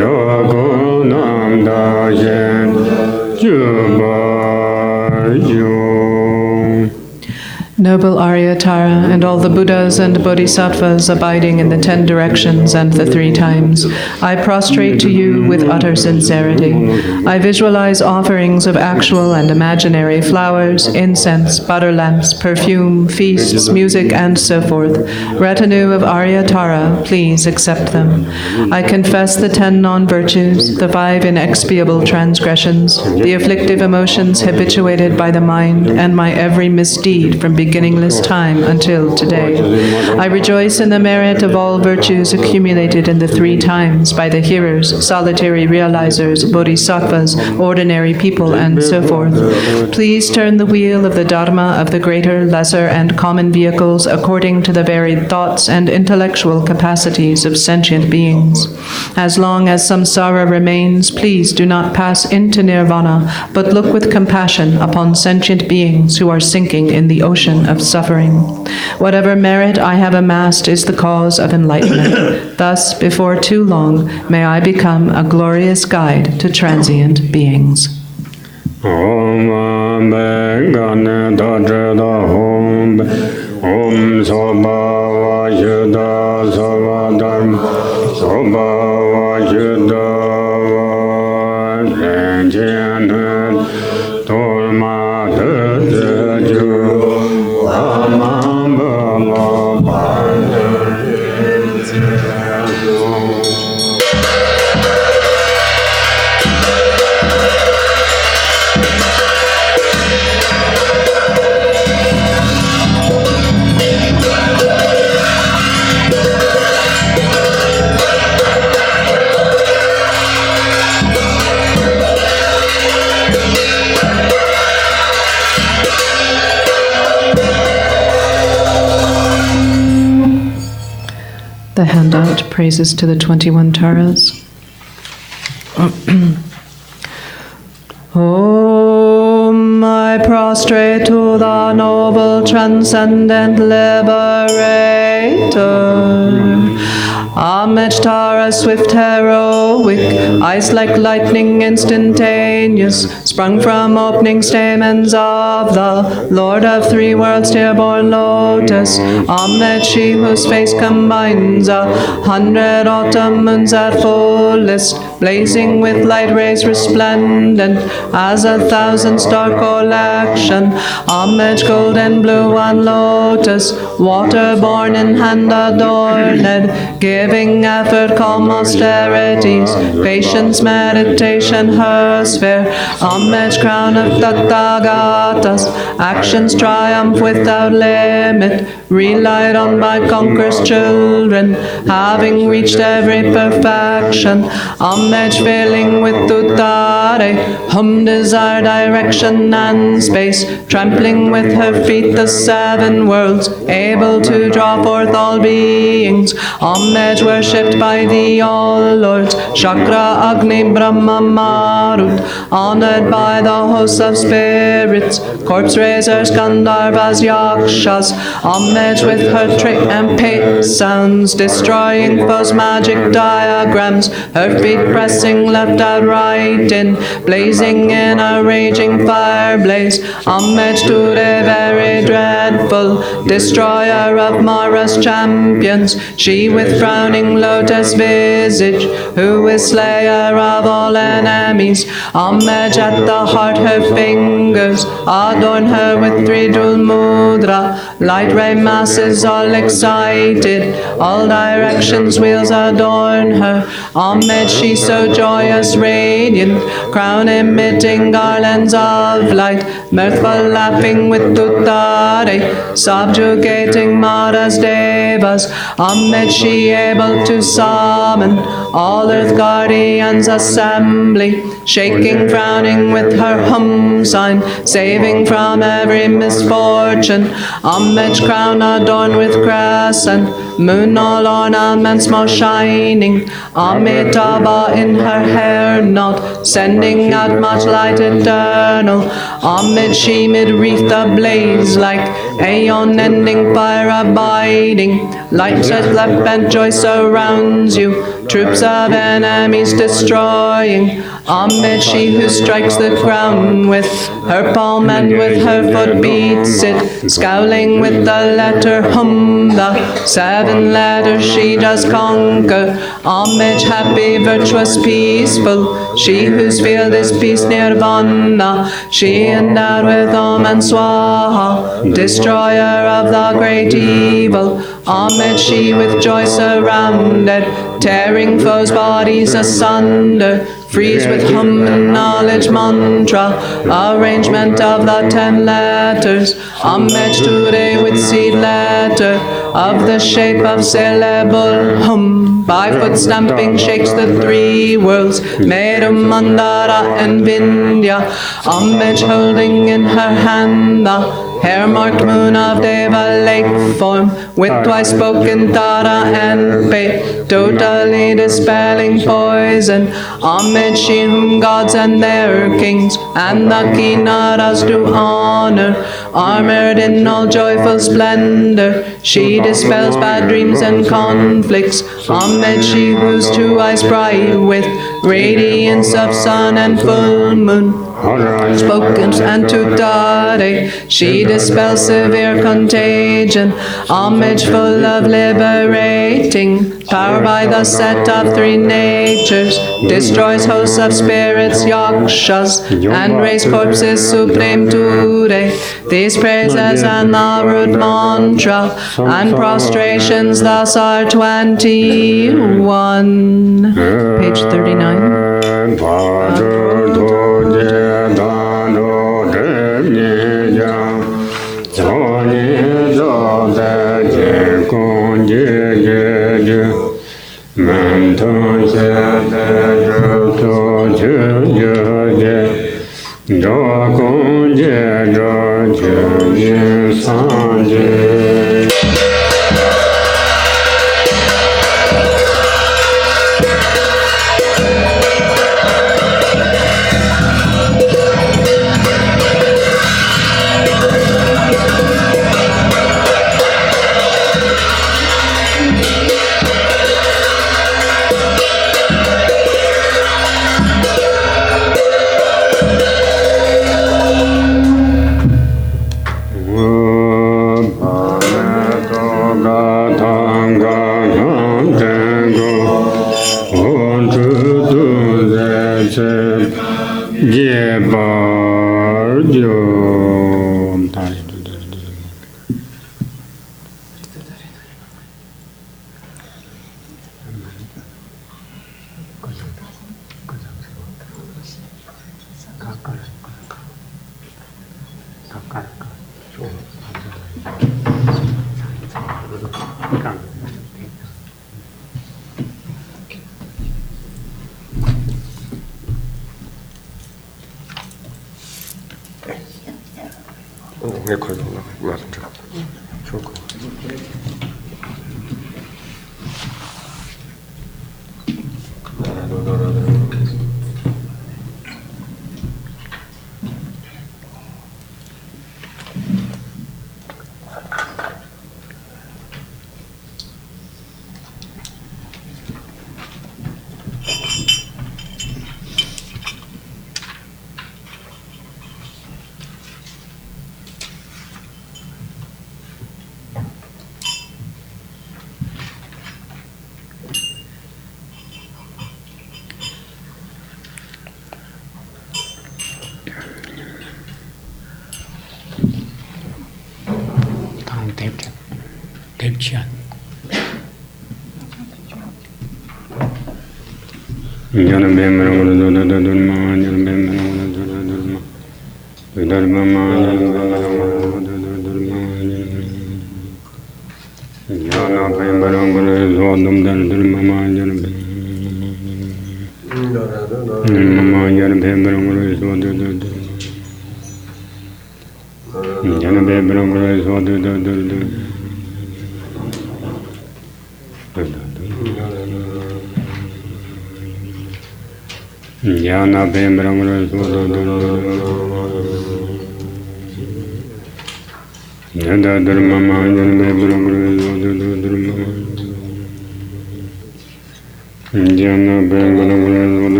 do gu nam da yen ju ba yu. Noble Aryatara, and all the Buddhas and Bodhisattvas abiding in the 10 directions and the 3 times, I prostrate to you with utter sincerity. I visualize offerings of actual and imaginary flowers, incense, butter lamps, perfume, feasts, music, and so forth. Retinue of Aryatara, please accept them. I confess the 10 non-virtues, the 5 inexpiable transgressions, the afflictive emotions habituated by the mind, and my every misdeed from beginningless time until today. I rejoice in the merit of all virtues accumulated in the 3 times by the hearers, solitary realizers, bodhisattvas, ordinary people, and so forth. Please turn the wheel of the Dharma of the greater, lesser, and common vehicles according to the varied thoughts and intellectual capacities of sentient beings. As long as samsara remains, please do not pass into nirvana, but look with compassion upon sentient beings who are sinking in the ocean of suffering. Whatever merit I have amassed is the cause of enlightenment. Thus, before too long, may I become a glorious guide to transient beings. Om Gane Dodre Da Om Om Soba Vajda Soba Dharma Soba Vajda Vajda Torma De Ju Amam Bama The handout, praises to the 21 Taras. Om, I prostrate to the noble transcendent liberator. Homage Tara, swift heroic, eyes like lightning instantaneous, sprung from opening stamens of the Lord of 3 worlds, dear-born lotus. Homage she whose face combines 100 autumn moons at fullest, blazing with light rays resplendent as 1,000 star collection. Homage golden blue on lotus, water-born in hand adorned, giving effort, calm austerities, patience, meditation, her sphere. Homage crown of Tathagatas, actions triumph without limit, relied on by conquerors' children, having reached every perfection. Homage filling with Uttare, whom desire, direction, and space, trampling with her feet the 7 worlds, able to draw forth all beings. Homage worshipped by the all lords, Chakra, Agni, Brahma, Marut, honored by the hosts of spirits, corpse raisers, Gandharvas, Yakshas. Homage with her trick and pate sounds, destroying foes' magic diagrams, her feet pressing left out right in, blazing in a raging fire blaze. Homage to the very dreadful, destroyer of Mara's champions, she with frowning lotus visage, who is slayer of all enemies. Homage at the heart, her fingers adorn her with 3 jewel mudra, light ray masses all excited, all directions wheels adorn her. Ahmed, she so joyous, radiant, crown emitting garlands of light, mirthful laughing with Tuttare, subjugating Maras Devas. Ahmed, she able to summon all earth guardians assembly, shaking, frowning with her hum sign, saving from every misfortune. Ahmed's crown adorned with crescent, moon all ornaments most shining, Amitabha in her hair knot, sending out much light eternal. Ahmed, she mid wreath ablaze like aeon-ending fire abiding, light such left and joy surrounds you, troops of enemies destroying. Ahmed, she who strikes the ground with her palm and with her foot beats it, scowling with the letter hum, the 7 letters she does conquer. Ahmed, happy, virtuous, peaceful, she whose field is peace nirvana, she endowed with Om and Swaha, destroyer of the great evil. Ahmed, she with joy surrounded, tearing foes' bodies asunder, freeze with hum and knowledge mantra, arrangement of the 10 letters. Ahmed today with seed letter, of the shape of syllable hum, by foot stamping shakes the 3 worlds, Meru, Mandara and Vindhya. Ahmed holding in her hand the hair-marked moon of Deva lake form, with twice spoken Tara and Pe, totally dispelling poison. Ahmed, she whom gods and their kings and the Kinnaras do honor, armored in all joyful splendor, she dispels bad dreams and conflicts. Ahmed, she whose 2 eyes bright with radiance of sun and full moon, spoken and Tuttare, she dispels severe contagion. Ahmed, full of liberating power by the set of 3 natures, destroys hosts of spirits, yakshas, and raise corpses supreme today. These praises and the root mantra and prostrations thus are 21. Page 39.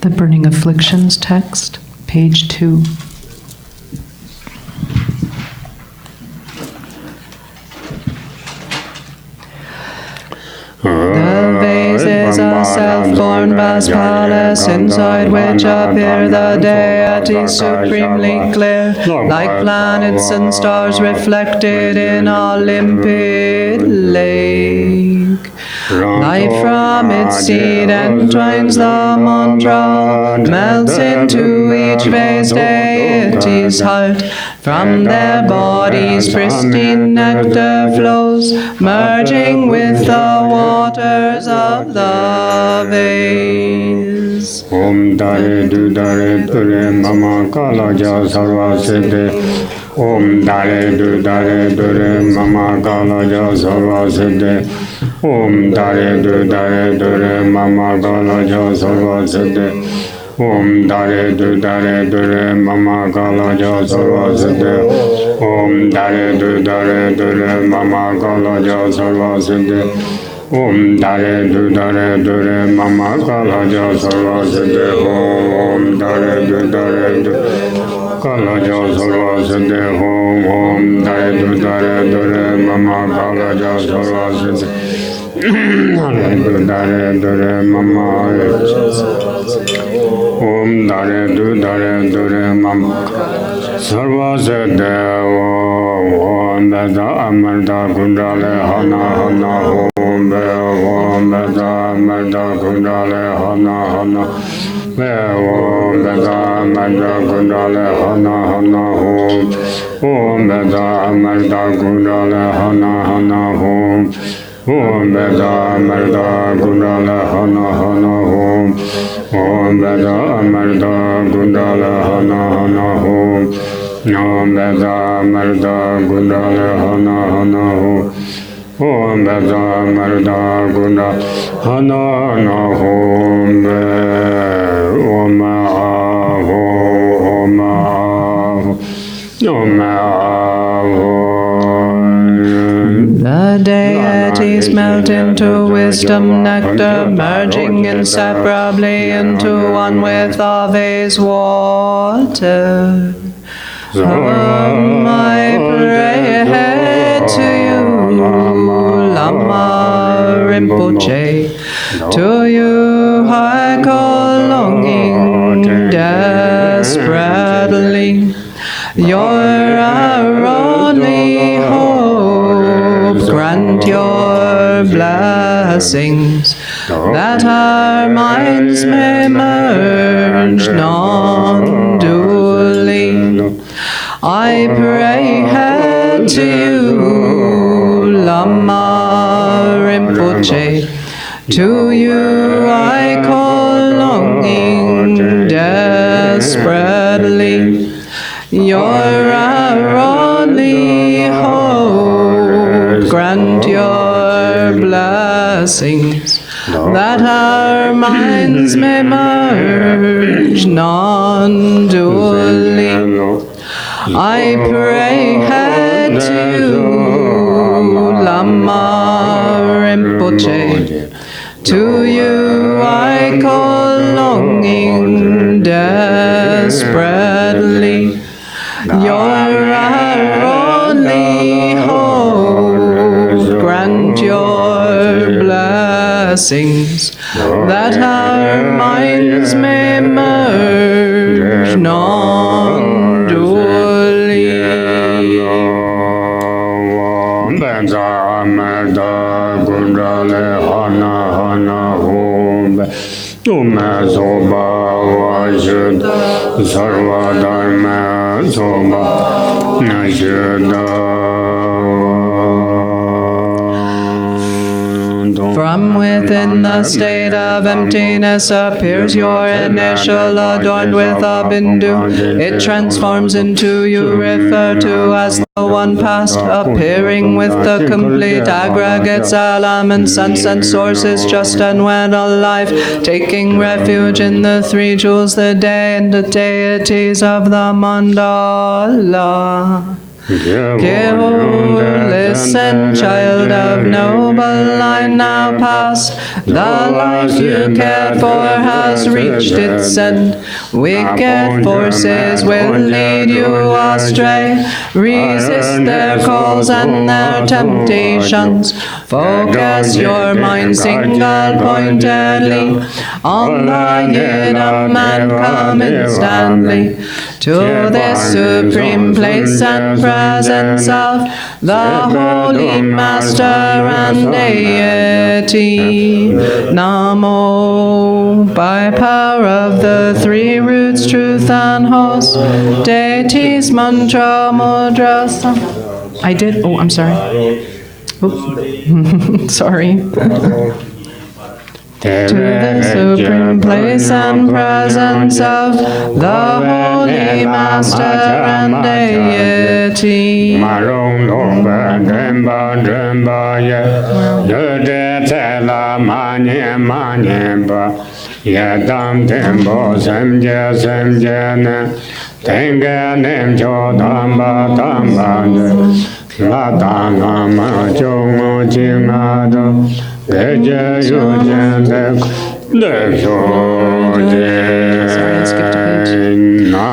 The Burning Afflictions text, page 2. The vase is a self-born vast palace, inside which appear the deities supremely clear, like planets and stars reflected in a limpid lake. Light from its seed entwines the mantra, melts into each vase deity's heart. From their bodies pristine nectar flows, merging with the waters of the vase. Om Dare Du Dare Dure Mama Kala Ja Sarva Siddhi. Om Dare Du Dare Dure Mama Kala Ja Sarva Siddhi. Om Dare Du Dare Dure Mama Kala Ja Sarva Siddhi. Om Dare Du Dare Dure Mama Kala Ja Sarva Siddhi. Om Dare Du Dare Dure Mama Kala Ja Sarva Siddhi. Om Dare Du Dare Dure Mama Kala Ja Sarva Siddhi. Om Dare Du Dare Dure Kala Ja Sarva Siddhi. Om Dare Du Dare Dure Mama Kala Ja Sarva Siddhi. Dare Du Dare Dure Mama Om Dare Du Dare Dure Mama Sarva Siddhi. Om Beda Amarda Kundale Hana Hana. Om Beda Amarda Kundale Hana Hana. Om Beda Amarda Kundale Hana Hana. Om Beda Amarda Kundale Hana Hana. Om Beda Amarda Kundale Hana Hana. Om Beda Amarda Kundale Hana Hana. Om Beda Amarda Kundale Hana Hana. Om Beda Amarda Kundale Hana Hana. Om The deities melt into wisdom nectar, merging inseparably into one with the vase water. I pray to you, Lama Rinpoche. To you I call longing desperately. You're our only hope. Grant your blessings that our minds may merge non-dually. I pray to you, Lama Rinpoche. To you I call longing desperately. You're our only hope. Grant your blessings that our minds may merge non-dually. I pray to you, Lama Rinpoche. To you I call longing desperately. You're our only blessings, that our minds may merge non-dually. From within the state of emptiness appears your initial adorned with a bindu. It transforms into you refer to as the one past, appearing with the complete aggregates, elements, and sources just and when alive, taking refuge in the three jewels, the day and the deities of the mandala. Listen, child of noble line now past. The life you cared for has reached its end. Wicked forces will lead you astray. Resist their calls and their temptations. Focus your mind single-pointedly on the Yidam and come instantly to this supreme place and presence of the Holy Master and Deity. Namo, by power of the three roots, truth and host, deities, mantra, mudra. I'm sorry. Oops. Sorry. To the supreme place and presence of the Holy Master and Deity.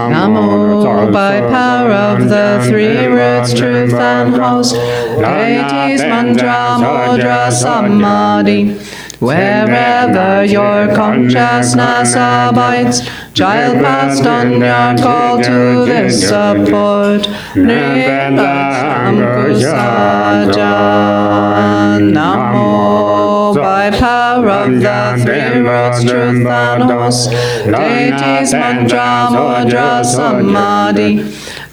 Namo, by power of the three roots, truth and host, deities, mantra, mudra, samadhi. Wherever your consciousness abides, child passed on your call to this support. Namo, by power of the three roots, truth and host, deities, mantra, mudra, samadhi.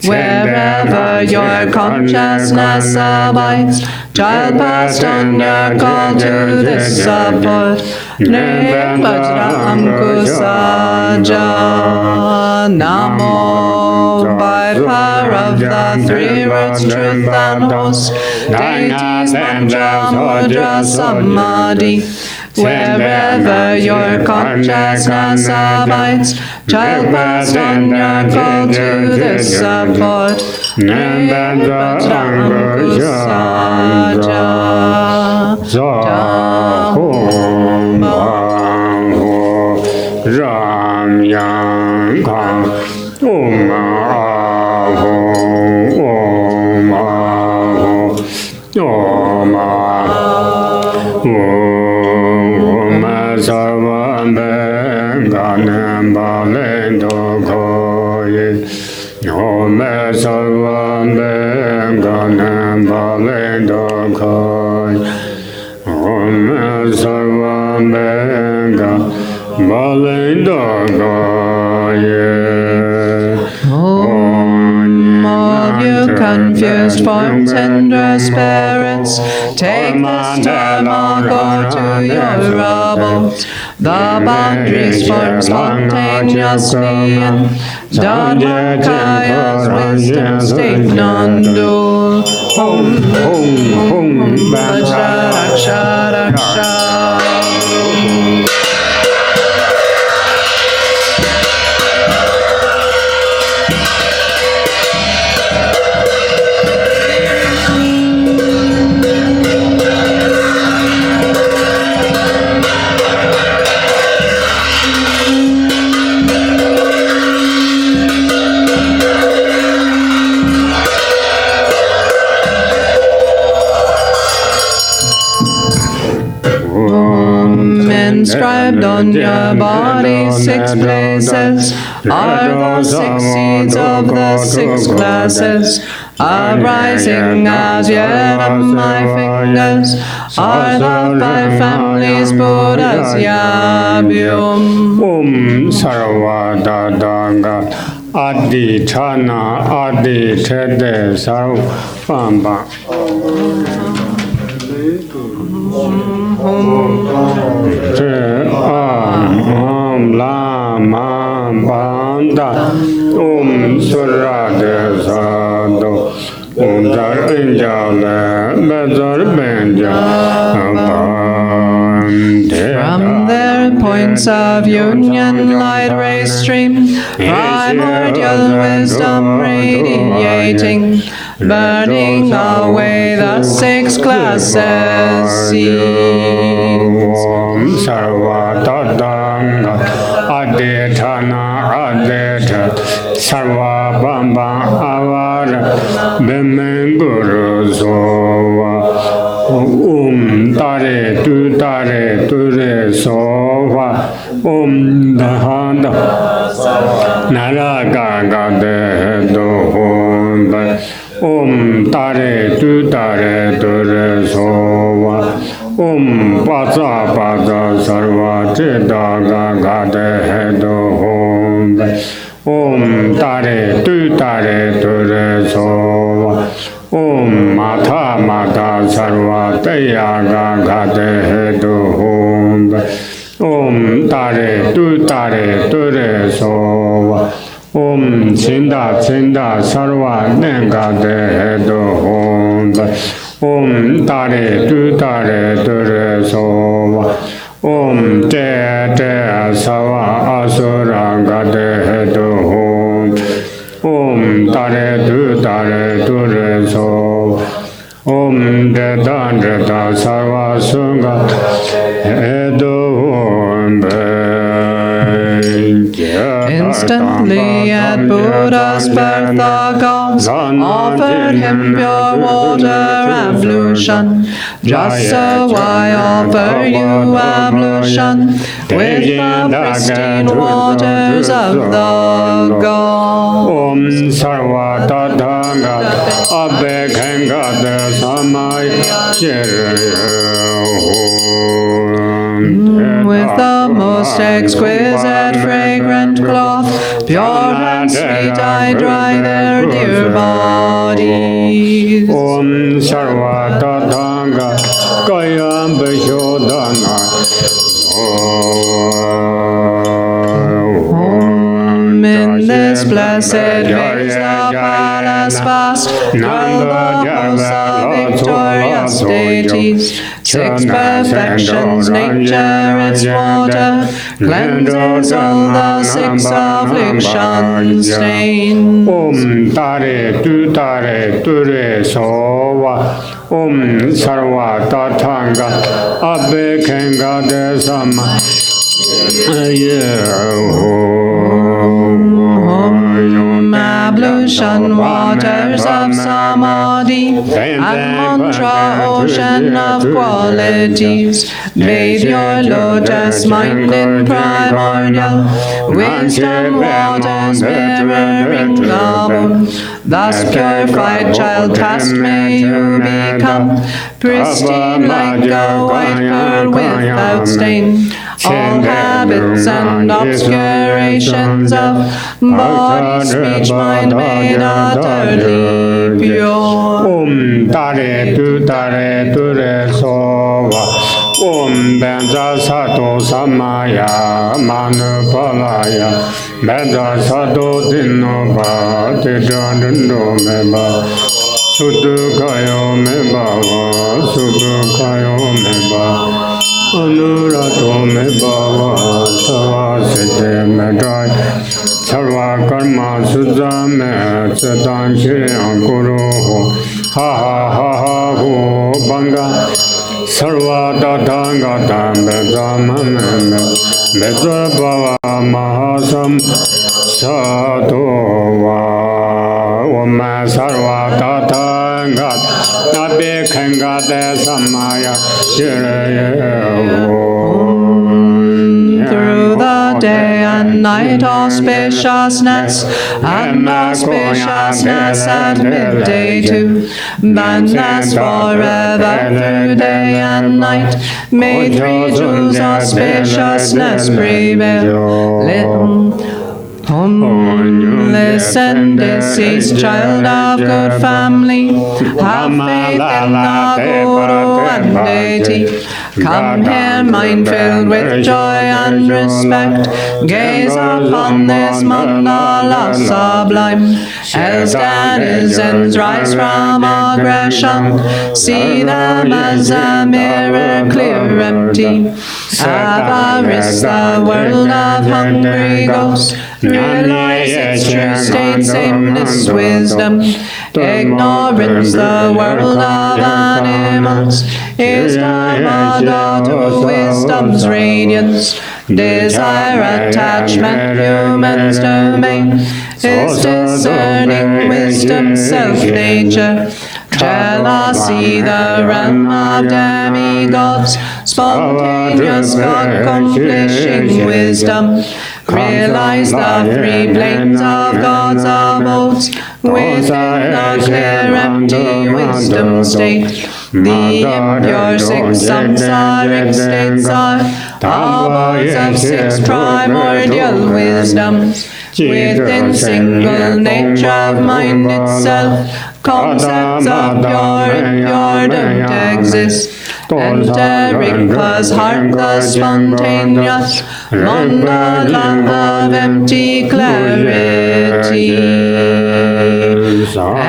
Wherever your consciousness abides, child passed on your call to this support. Namo, by power of the three roots, truth and host, deities, mantra, mudra, samadhi. Wherever your consciousness abides, child passed on your call to this support. Ram Yang Kang Om Aho Om Aho Om Aho Om Sarvam Benganem Balendo Koye Om Sarvam Benganem Balendo Koye Om Sarvam Benganem All you confused forms, hindrance spirits, take this time, I'll go to your rubbles. The boundaries form spontaneously in Dharmakaya's wisdom state non-dual. Om Vajraksha. inscribed on your body. 6 places are the 6 seeds of the 6 classes. Arising as yet of my fingers are the 5 families Buddhas Yabhyum. Sarva Dadanga Adi Chana Adi Chede Sarvamba. Lam Banda Surade Sado Dar Injale Bezar Benja. From their points of union, light ray stream, primordial wisdom radiating, burning away the 6 classes seeds. Sarva Tadanga Adetana Adeta Sarva Bamba Avara Bemen Guru Sova Tare Ture Sova Dahanda Naraga Gade Dohunda Tare Ture Sova Baza Sarva Chidaga Gade Dohunda Tare Ture Sova Mata Sarva Teyaga Gade Dohunda Tare Ture Sova Chinda Sarva Nengade Dohunda Tare Ture Sova Te Sava Asura Gade Dohunda Tare Ture Sova Deda Sarva Sunga Instantly at Buddha's birth, the gods offered him pure water ablution. Just so I offer you ablution with the pristine waters of the gods. Sarva Tadanga Abhekanga Samaya with the most exquisite fragrant cloth, pure and sweet, I dry their dear bodies. Sarva Tadanga Kayam Beshodana in this blessed phase, the palace vast, dwell the hosts of victorious deities. 6 perfections, nature its water, cleanses all the 6 afflictions stains. Tare Ture Sova Sarva Tatanga Abhekanga Desama Ablution waters of Samadhi and mantra ocean of qualities. Bathe your lotus mind in primordial wisdom waters mirroring the moon. Thus purified child cast may you become, pristine like a white pearl without stain. All habits and obscurations of body, speech, mind made utterly pure. Tare Ture Sova Benza Sato Samaya Manupalaya Benza Sato Dinoba Tejanindo Meba Sudu Kayo Meba Anurato Meba Savasite Medai Sarva Karma Sudame Setan Shriya Guru Ha Ho Banga Sarva Tatanga Tambedamame Medra Bava Mahasam Satova Oma Sarva Tatanga Abhekanga De Samaya Shiraya and night, auspiciousness and auspiciousness at midday too. Boundless forever through day and night, may three jewels auspiciousness prevail. Listen, deceased child of good family, have faith in the Guru and deity. Come here, mind filled with joy and respect, gaze upon this mandala sublime. Else denizens rise from aggression, see them as a mirror clear empty. Avarice, the world of hungry ghosts, realize its true state, sameness, wisdom. Ignorance, the world of animals, is Dharma to wisdom's radiance. Desire, attachment, human's domain, is discerning wisdom, self-nature. Jealousy, the realm of demigods, spontaneous accomplishing wisdom. Realize the three planes of God's abodes within the clear empty wisdom state. The impure six samsaric states are abodes of six primordial wisdoms. Within single nature of mind itself, concepts of pure impure don't exist. Entering cause heart the spontaneous mandala of empty clarity.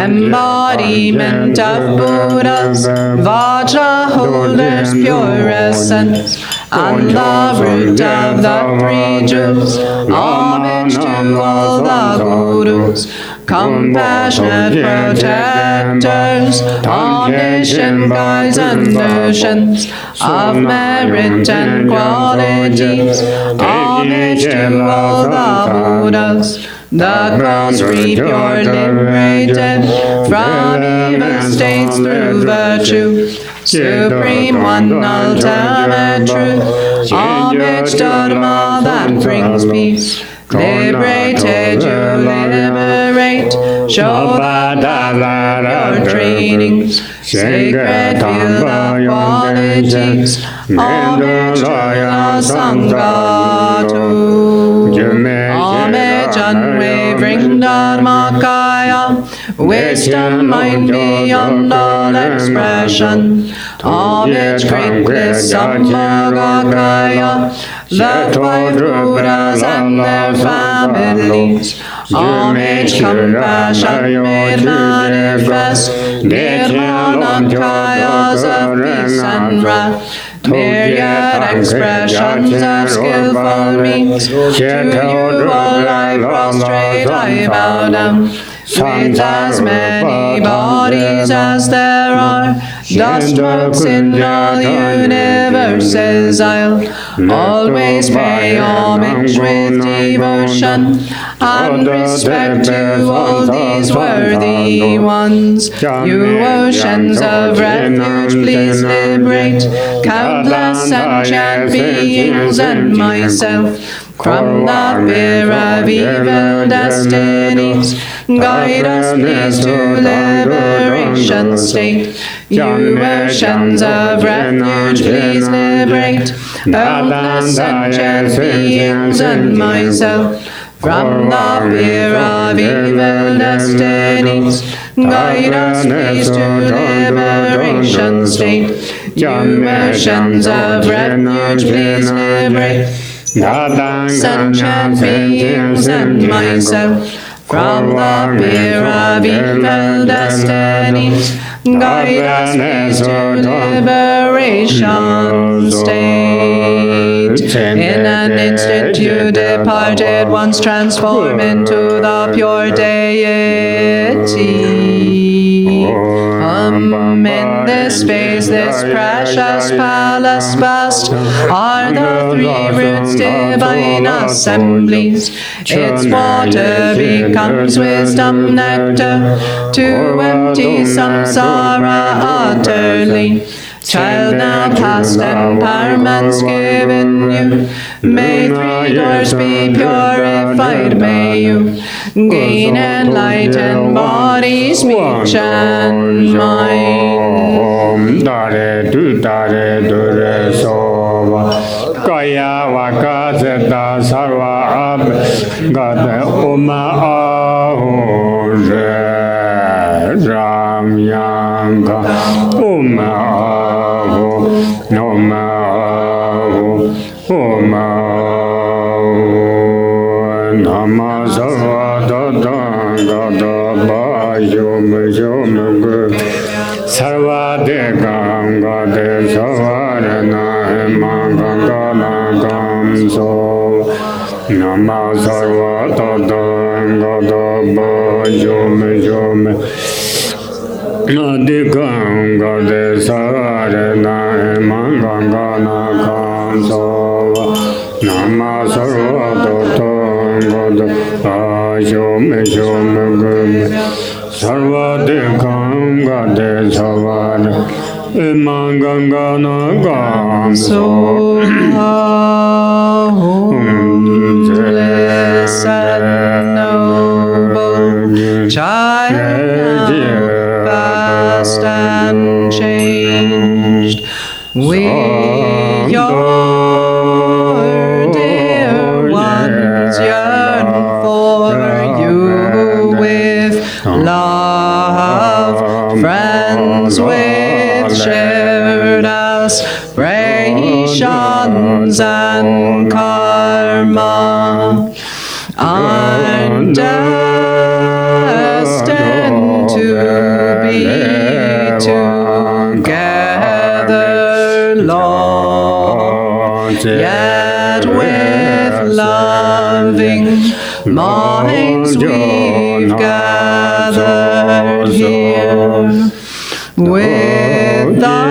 Embodiment of Buddhas, Vajra holders, pure essence, and the root of the three jewels. Homage to all the Gurus, compassionate protectors, omniscient guides and oceans of merit and qualities. Homage to all the Buddhas, the crowns free, pure, liberated from evil states through virtue. Supreme One, ultimate truth, homage Dharma that brings peace. Liberated, you liberate, show your trainings, sacred field of qualities, homage to the Sangha too. Homage unwavering Dharmakaya, wisdom mind beyond all expression. Homage great bliss Sambhogakaya, the 12 Buddhas and their families. Homage compassion made manifest, Nirmanakayas of peace and wrath. Myriad expressions of skillful means, to you all I prostrate, I bow down. With as many bodies as there are dust motes in all universes, I'll always pay homage with devotion and respect to all these worthy ones. You oceans of refuge, please liberate countless sentient beings and myself from the fear of evil destinies. Guide us please to liberation state. You oceans of refuge, please liberate countless sentient beings and myself from the fear of evil destinies. Guide us please to liberation state. You oceans of refuge, please liberate sentient beings and myself from the fear of evil destinies. Guide us please to liberation state. In an instant you departed, once transformed into the pure deity. In this space, this precious palace vast, are the three roots divine assemblies. Its water becomes wisdom nectar, to empty samsara utterly. Child now past empowerment's given you. May three doors be purified, may you gain enlightened body, speech, and mind. Dare do so. Kaya Vakazeta Sarva Ab Gata Uma Ahore Ram Yanka Uma Aho Noma Aho Uma Nama Sarva Dada Gata Bayum Yum Sarva Dekam Gata Savarana So Nama Sarva Tata Gata Bhajum Nadikam Gata Sarana Mangangana Kamso Nama Sarva Tata Gata Bhajum Sarva Dekam Gata Sarana Mangangana Kamso Homeless and noble, child past and changed, we your dear ones yearn for you with love, friends with shared aspirations and karma are destined to be together long, yet with loving minds we've gathered here with the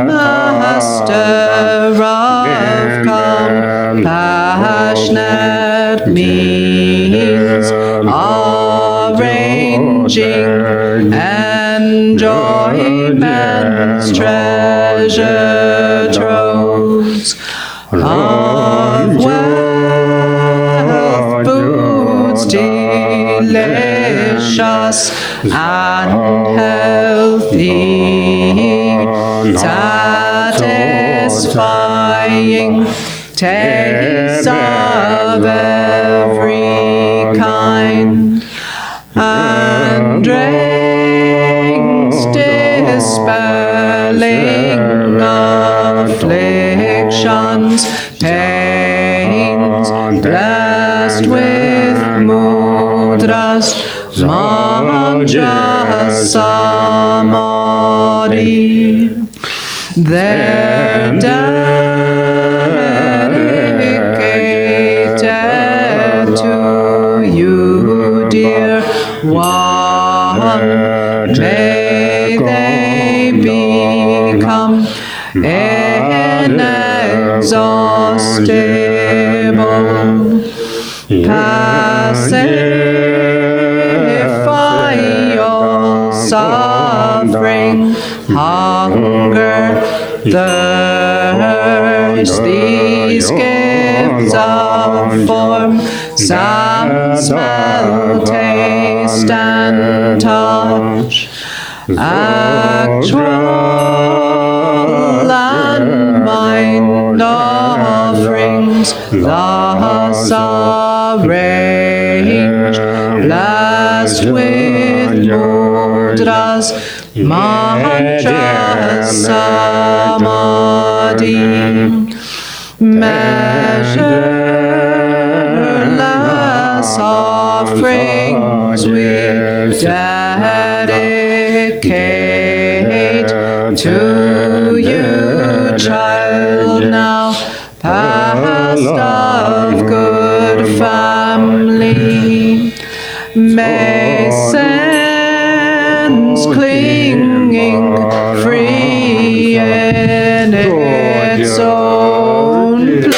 Master of compassionate means, arranging enjoyment's treasure troves of wealth, foods delicious and healthy, satisfying tastes of every kind, and drinks dispelling afflictions, pains, blessed with mudras, mantras, samadhi. They're dedicated to you, dear one. May they become inexhaustible. Pacify your suffering, hunger, thirst. These gifts of form, sound, smell, taste, and touch, actual and mind offerings, thus arranged, blessed with mudras, mantras, samadhi, measureless offerings we dedicate to you, child now past of good family. May sense clinging free in its own place.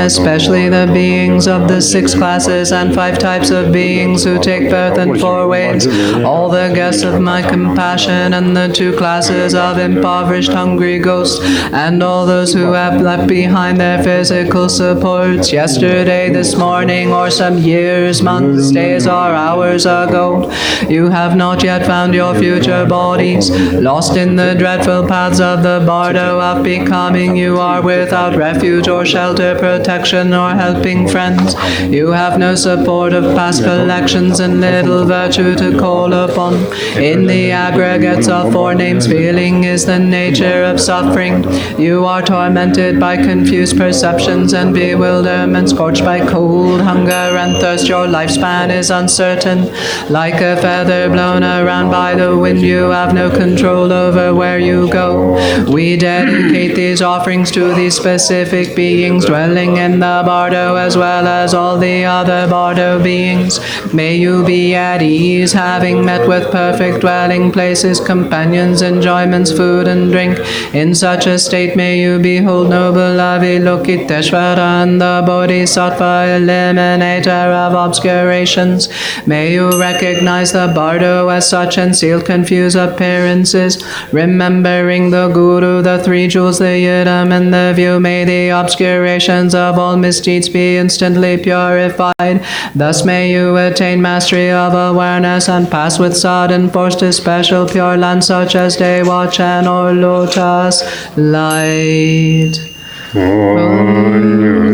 Especially the beings of the 6 classes and 5 types of beings who take birth in 4 ways, all the guests of my compassion and the 2 classes of impoverished hungry ghosts, and all those who have left behind their physical supports yesterday, this morning, or some years, months, days, or hours ago. You have not yet found your future bodies, lost in the dreadful paths of the bardo of becoming. You are without refuge or shelter, protection, or helping friends. You have no support of past collections and little virtue to call upon. In the aggregates of 4 names, feeling is the nature of suffering. You are tormented by confused perceptions and bewilderment, scorched by cold, hunger, and thirst. Your lifespan is uncertain. Like a feather blown around by the wind, you have no control over where you go. We dedicate these offerings to these specific beings dwelling in the bardo, as well as all the other bardo beings. May you be at ease, having met with perfect dwelling places, companions, enjoyments, food and drink. In such a state may you behold noble Avalokiteshvara and the Bodhisattva, eliminator of obscurations. May you recognize the bardo as such and seal confused appearances. Remembering the Guru, the 3 jewels, the yidam, and the view, may the obscurations of all misdeeds be instantly purified. Thus may you attain mastery of awareness and pass with sudden force to special pure land such as day watch and or lotus light.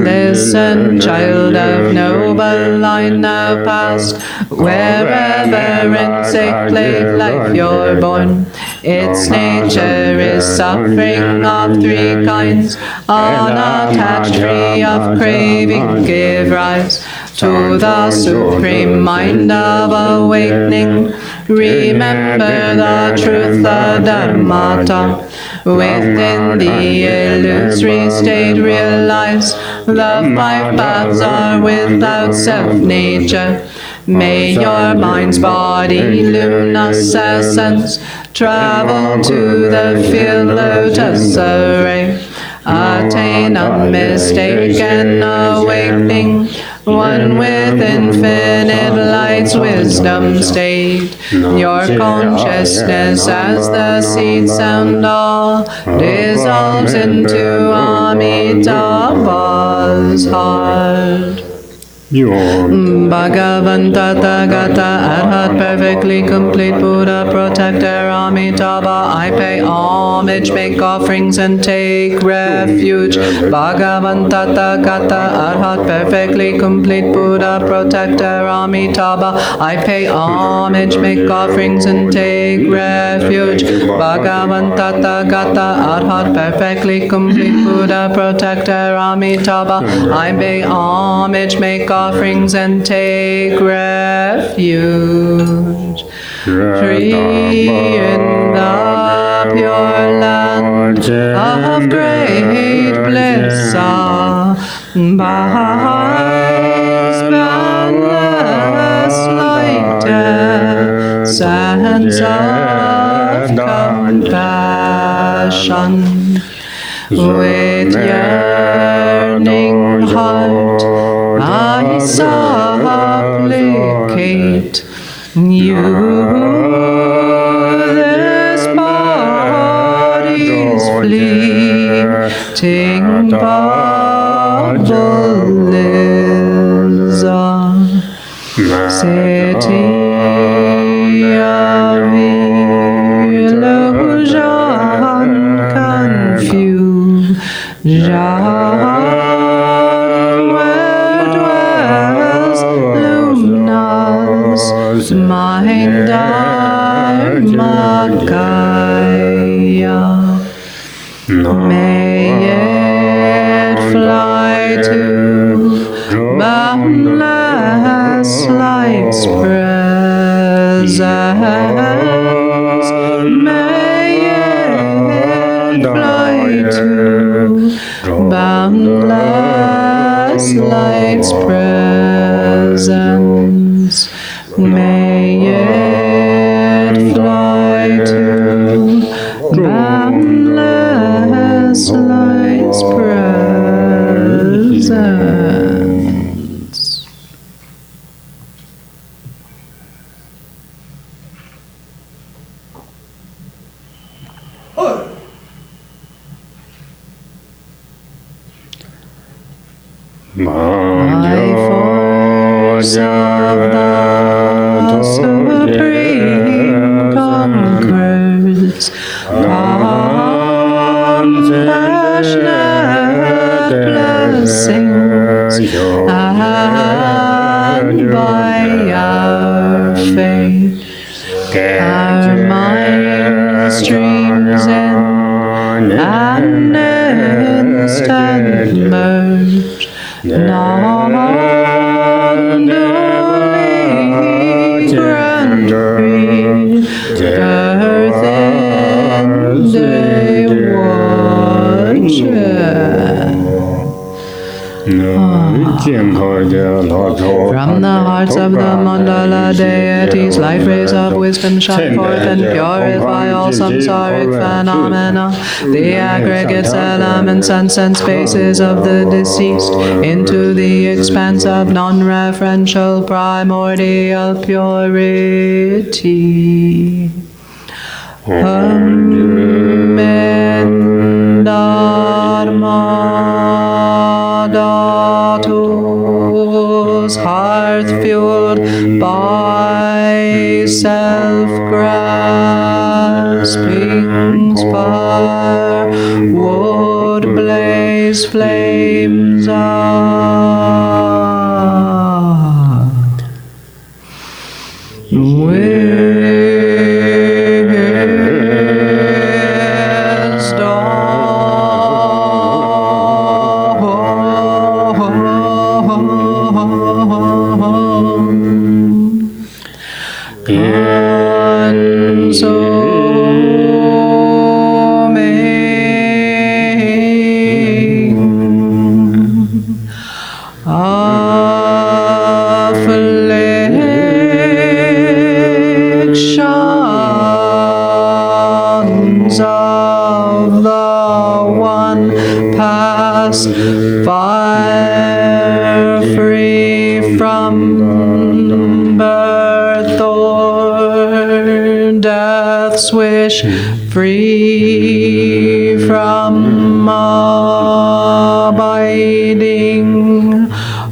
Listen, child of noble line, now past, wherever in sick life you're born. Its nature is suffering of 3 kinds. Unattached, free of craving, give rise to the supreme mind of awakening. Remember the truth, the Dharmata. Within the illusory state realize the 5 paths are without self-nature. May your mind's body, luminous essence, travel to the field lotus array. Attain unmistaken awakening, one with infinite light's wisdom state. Your consciousness as the seed sound all dissolves into Amitabha's heart. Bhagavan Tathagata Arhat, perfectly complete Buddha, protector Amitabha, I pay homage, make offerings and take refuge. Bhagavan Tathagata Arhat, perfectly complete Buddha, protector Amitabha, I pay homage, make offerings and take refuge. Bhagavan Tathagata Arhat, perfectly complete Buddha, protector Amitabha, I pay homage, make offerings and take refuge. Free in the pure land of great bliss, Baha'is boundless light, sense of compassion. With yearning heart I supplicate you, this body's fleeting bubble is a city of illusion, confusion. Mind Dharmakaya, may it fly to boundless light's presence. May it fly to boundless light's presence. May it fly to boundless light's by force of the supreme conquerors, compassionate blessings, and by our faith, our mind streams in an instant merge, non-dually grand free, birth in day watcher. From the hearts of the mandala deities, light rays of wisdom shine forth and purify all samsaric phenomena, the aggregates, elements, and sense spaces of the deceased, into the expanse of non-referential primordial purity. Amen. Dharma datus, heart fueled by self-grasping fire, would blaze flames up. Afflictions of the one past fire, free from birth or death's wish, free from abiding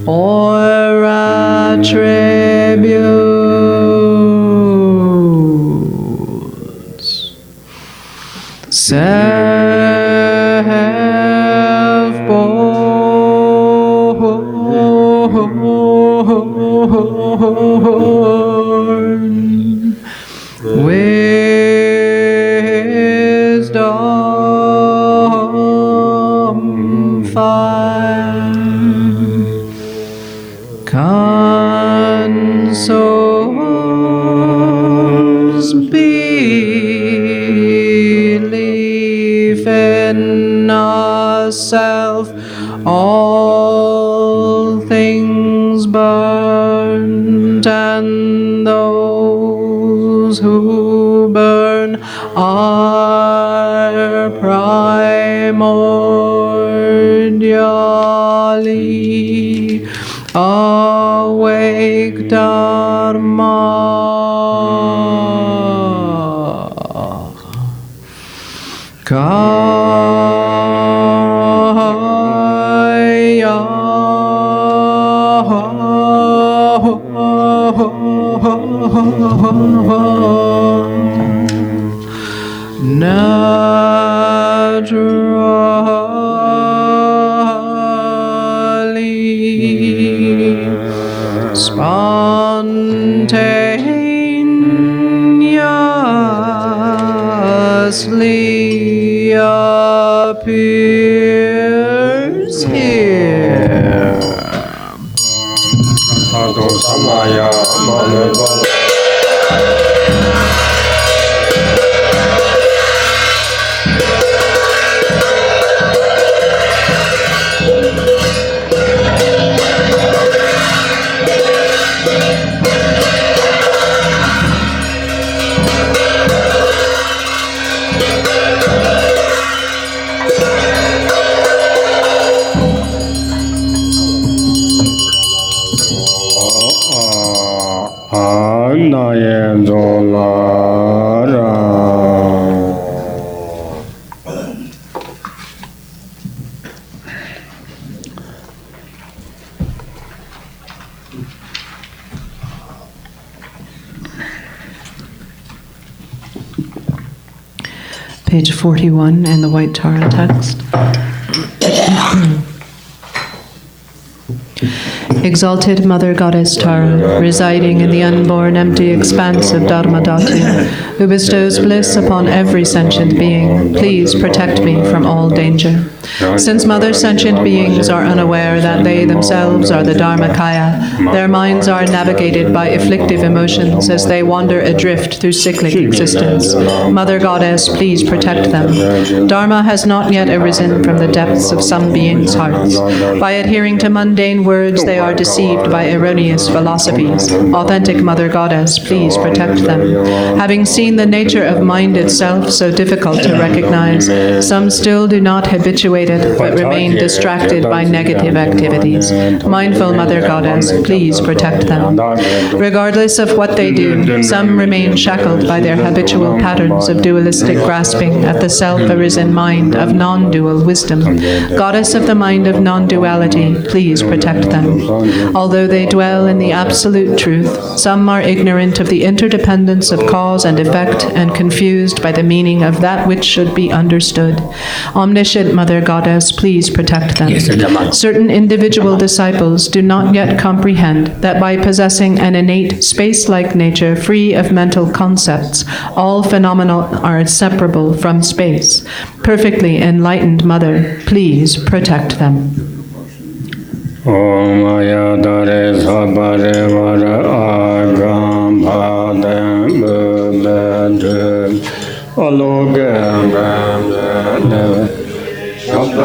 or attributes. Self-born wisdom fire, consoles belief in a self, all things burnt, and those who burn are primordially awake Dharma. Kaya naturally, spontaneously appears here. Page 41 in the White Tara text. Exalted Mother Goddess Tara, residing in the unborn empty expanse of Dharmadhatu, who bestows bliss upon every sentient being, please protect me from all danger. Since Mother sentient beings are unaware that they themselves are the Dharmakaya, their minds are navigated by afflictive emotions as they wander adrift through cyclic existence. Mother Goddess, please protect them. Dharma has not yet arisen from the depths of some beings' hearts. By adhering to mundane words, they are deceived by erroneous philosophies. Authentic Mother Goddess, please protect them. Having seen the nature of mind itself so difficult to recognize, some still do not habituate it, but remain distracted by negative activities. Mindful Mother Goddess, please protect them. Regardless of what they do, some remain shackled by their habitual patterns of dualistic grasping at the self-arisen mind of non-dual wisdom. Goddess of the mind of non-duality, please protect them. Although they dwell in the absolute truth, some are ignorant of the interdependence of cause and effect and confused by the meaning of that which should be understood. Omniscient Mother Goddess, please protect them. Certain individual disciples do not yet comprehend that by possessing an innate space-like nature free of mental concepts, all phenomena are separable from space. Perfectly enlightened Mother, please protect them. Om Ayadare Sabare Vara Agam Bhadam Bhadam Alogam Bhadam Go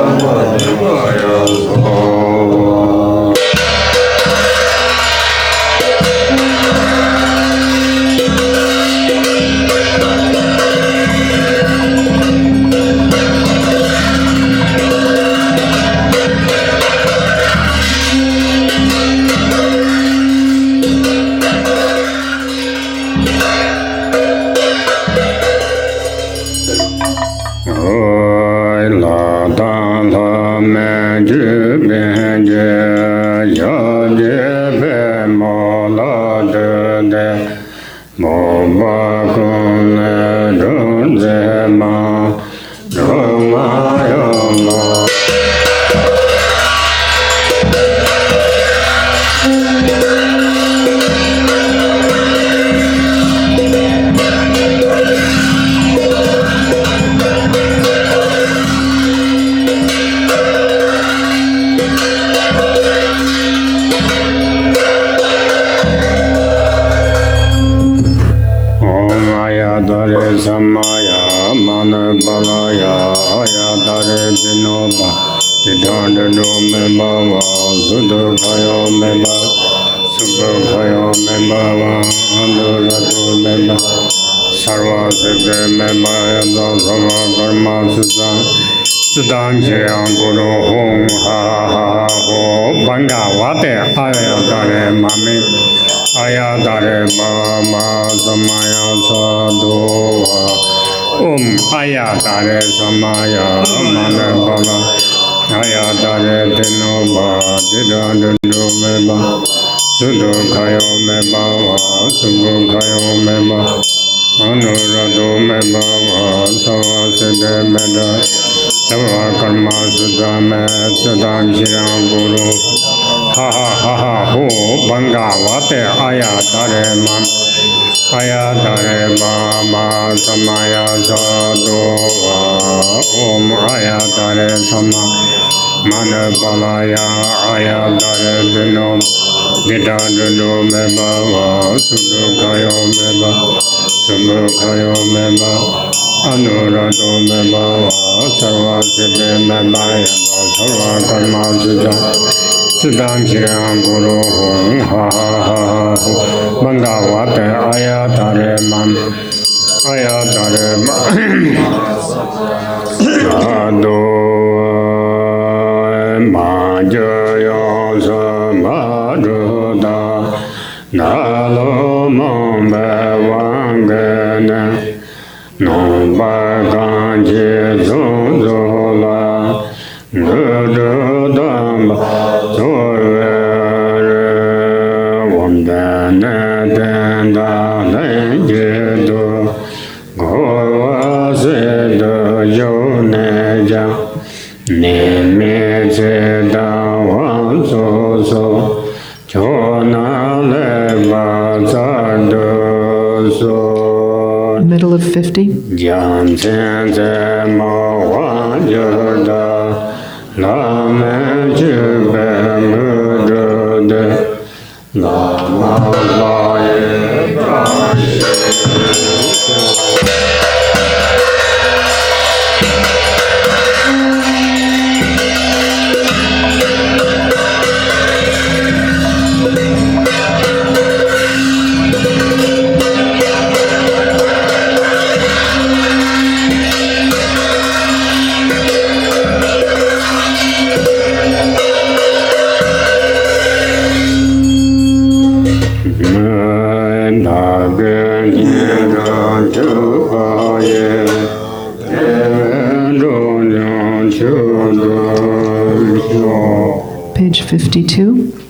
middle of 50. Page 52.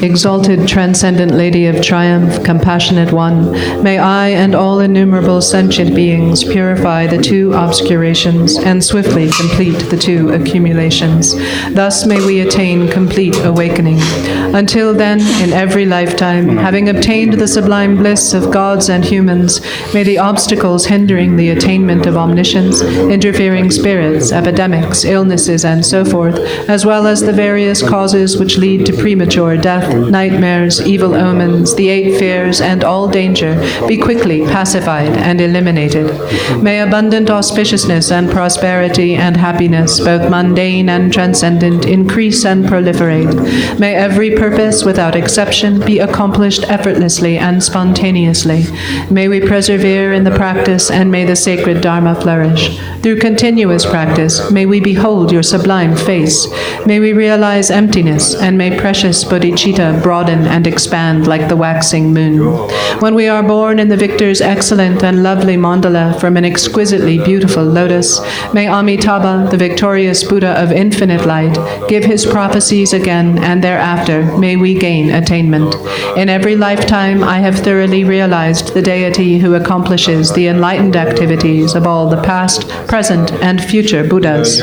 Exalted Transcendent Lady of Triumph, Compassionate One, may I and all innumerable sentient beings purify the two obscurations and swiftly complete the two accumulations. Thus may we attain complete awakening. Until then, in every lifetime, having obtained the sublime bliss of gods and humans, may the obstacles hindering the attainment of omniscience, interfering spirits, epidemics, illnesses, and so forth, as well as the various causes which lead to premature death, nightmares, evil omens, the 8 fears, and all danger, be quickly pacified and eliminated. May abundant auspiciousness and prosperity and happiness, both mundane and transcendent, increase and proliferate. May every purpose, without exception, be accomplished effortlessly and spontaneously. May we persevere in the practice, and may the sacred Dharma flourish. Through continuous practice, may we behold your sublime face. May we realize emptiness, and may precious bodhicitta broaden and expand like the waxing moon. When we are born in the victor's excellent and lovely mandala from an exquisitely beautiful lotus, may Amitabha, the victorious Buddha of infinite light, give his prophecies again, and thereafter may we gain attainment. In every lifetime I have thoroughly realized the deity who accomplishes the enlightened activities of all the past, present, and future Buddhas.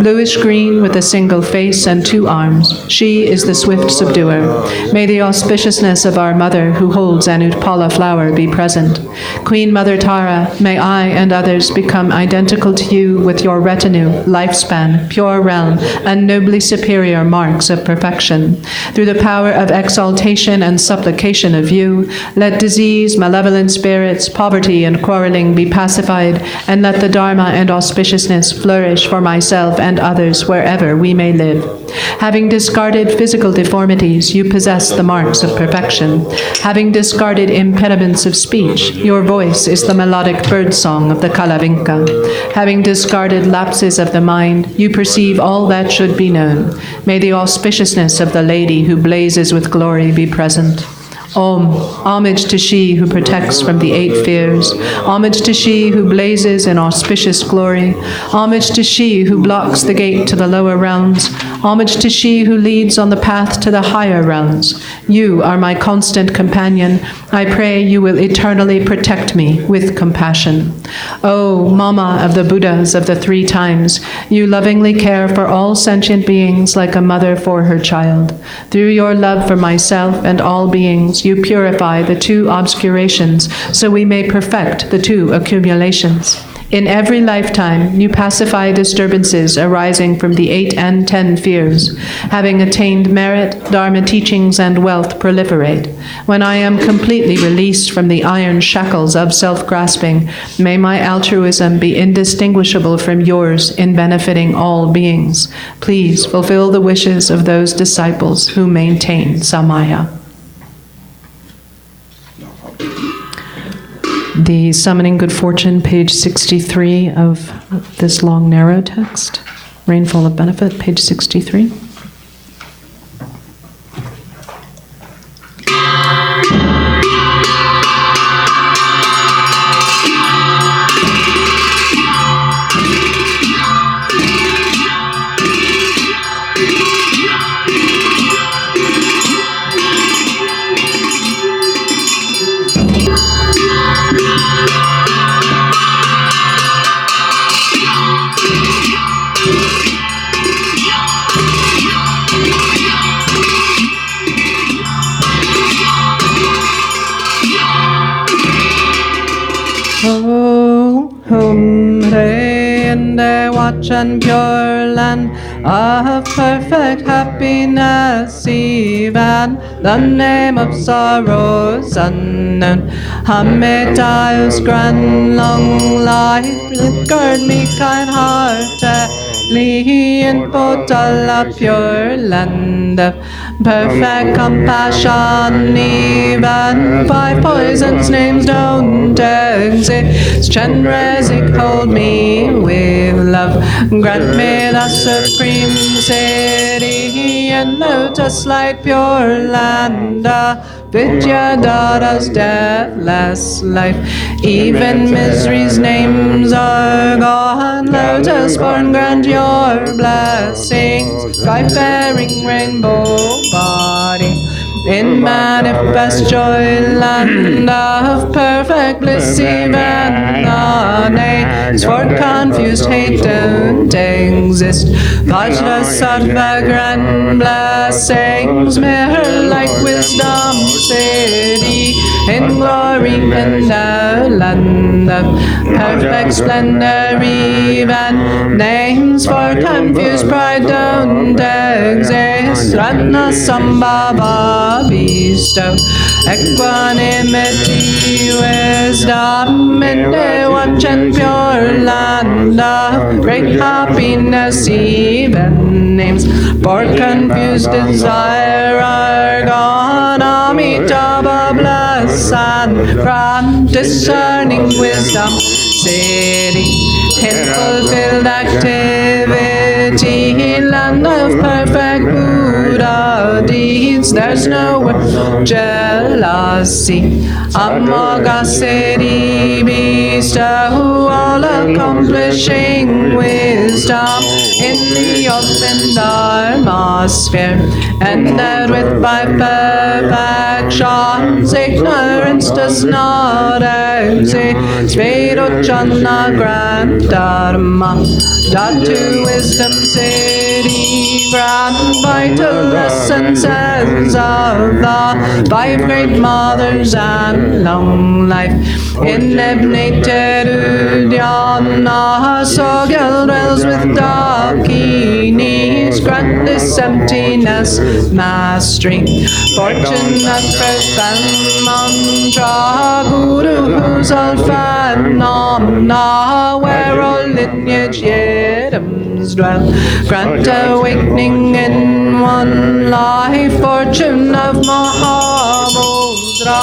Bluish-green with a single face and 2 arms, she is the swift subduer. May the auspiciousness of our Mother who holds an Utpala flower be present. Queen Mother Tara, may I and others become identical to you with your retinue, lifespan, pure realm, and nobly superior marks of perfection. Through the power of exaltation and supplication of you, let disease, malevolent spirits, poverty, and quarreling be pacified, and let the Dharma and auspiciousness flourish for myself and others wherever we may live. Having discarded physical deformities, you possess the marks of perfection. Having discarded impediments of speech, your voice is the melodic birdsong of the Kalavinka. Having discarded lapses of the mind, you perceive all that should be known. May the auspiciousness of the Lady who blazes with glory be present. Om, homage to she who protects from the 8 fears. Homage to she who blazes in auspicious glory. Homage to she who blocks the gate to the lower realms. Homage to she who leads on the path to the higher realms. You are my constant companion. I pray you will eternally protect me with compassion. O Mama of the Buddhas of the 3 times, you lovingly care for all sentient beings like a mother for her child. Through your love for myself and all beings, you purify the 2 obscurations so we may perfect the 2 accumulations. In every lifetime, you pacify disturbances arising from the 8 and 10 fears. Having attained merit, Dharma teachings and wealth proliferate. When I am completely released from the iron shackles of self-grasping, may my altruism be indistinguishable from yours in benefiting all beings. Please fulfill the wishes of those disciples who maintain Samaya. The Summoning Good Fortune, page 63 of this long, narrow text. Rainfall of Benefit, page 63. in their watch and pure land of perfect happiness, even the name of sorrows unknown. Hamidai's grand long life, guard me kind-heartedly in Potala, pure land of perfect compassion. Even five poisons names don't exist. Chenrezig, hold me with love. Grant me the supreme city and lotus light, pure land. Vidyadhara's deathless life. Even misery's names are gone. Lotus born, grant your blessings. Life-bearing rainbow body. In manifest joy, land of perfect bliss, even the names for confused hate don't exist. Vajrasattva grand blessings, mirror like wisdom city, in glory in the land of perfect splendor. Even names for confused pride don't exist. Ratna Sambhava bestow equanimity, wisdom in the watch and pure land of great happiness. Even names for confused desire are gone. Amitabha bless and grant discerning wisdom city, in fulfilled activity, land of perfect Buddha deeds. There's no jealousy. Amoga city bestow all accomplishing wisdom in the open dharma sphere, endowed with five perfections. Ignorance does not exist. Vedojana grant dharma, Dhatu wisdom city, grant vital essences of the five great mothers and long life. Inebnated Udhyana, Sogil dwells with Dakinis. Grant this emptiness mastery, fortune of birth and mantra, Guru who's alpha and omna, where all lineage yidams dwell. Grant awakening in one life, fortune of Mahamudra,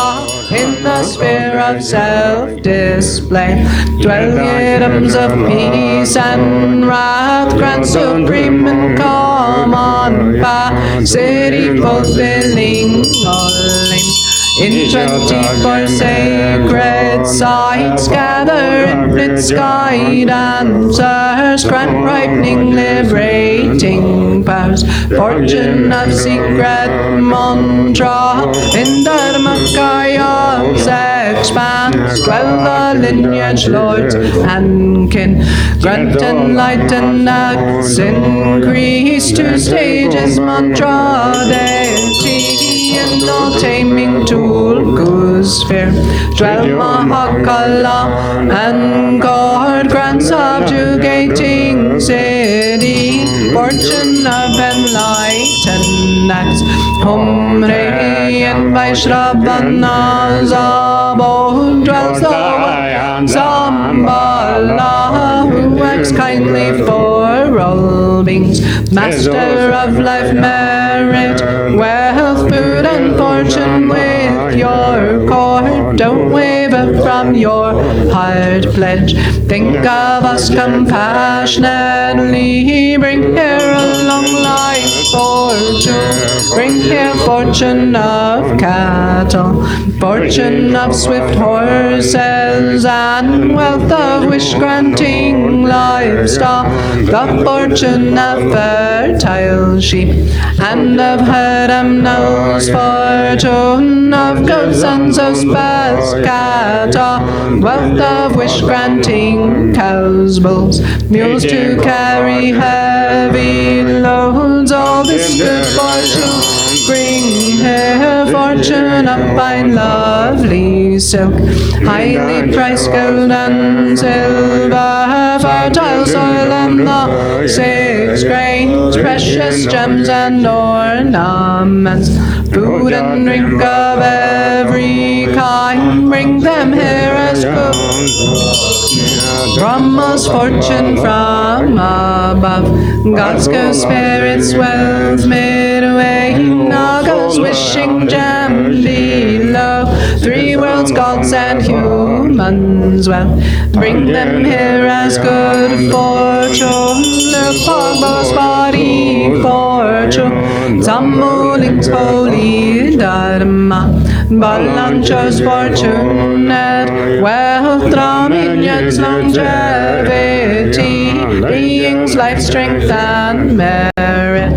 in the sphere of self-display. 12 yidams of peace and wrath, grant supreme and common path, city fulfilling all names. In 24 sacred sites, gather infinite sky dancers, grant ripening, liberating powers, fortune of secret mantra, in Dharmakaya's expanse, dwell the lineage lords and kin. Grant enlightened acts increase, 2 stages mantra deity, and all taming tool goes fair. 12 Mahakala and God grant subjugating city, fortune of enlightened acts. Hum Re and Vaishravana Zabod dwells the Zambala, who acts kindly for all beings. Master of life, merit, wealth, food and fortune with your court. Don't waver from your heart pledge. Think of us compassionately. Bring here a long life fortune. Bring here fortune of cattle, fortune of swift horses, and wealth of wish-granting livestock, the fortune of fertile sheep, and of herd animals, fortune of goats and spats cattle, wealth of wish-granting cows, bulls, mules to carry heavy loads. All this good fortune bring here, fortune of fine lovely silk, highly priced gold and silver, fertile soil and the 6 grains, precious gems and ornaments, food and drink of every kind, bring them here as good. Brahma's fortune from above, God's ghost spirits wealth midway, Nagas wishing gem below, 3 worlds, gods and humans well, bring them here as good fortune. Look for both body fortune, Zammoling's holy dharma, Balancho's fortunate wealth, Raminyan's longevity, being's life, strength and merit,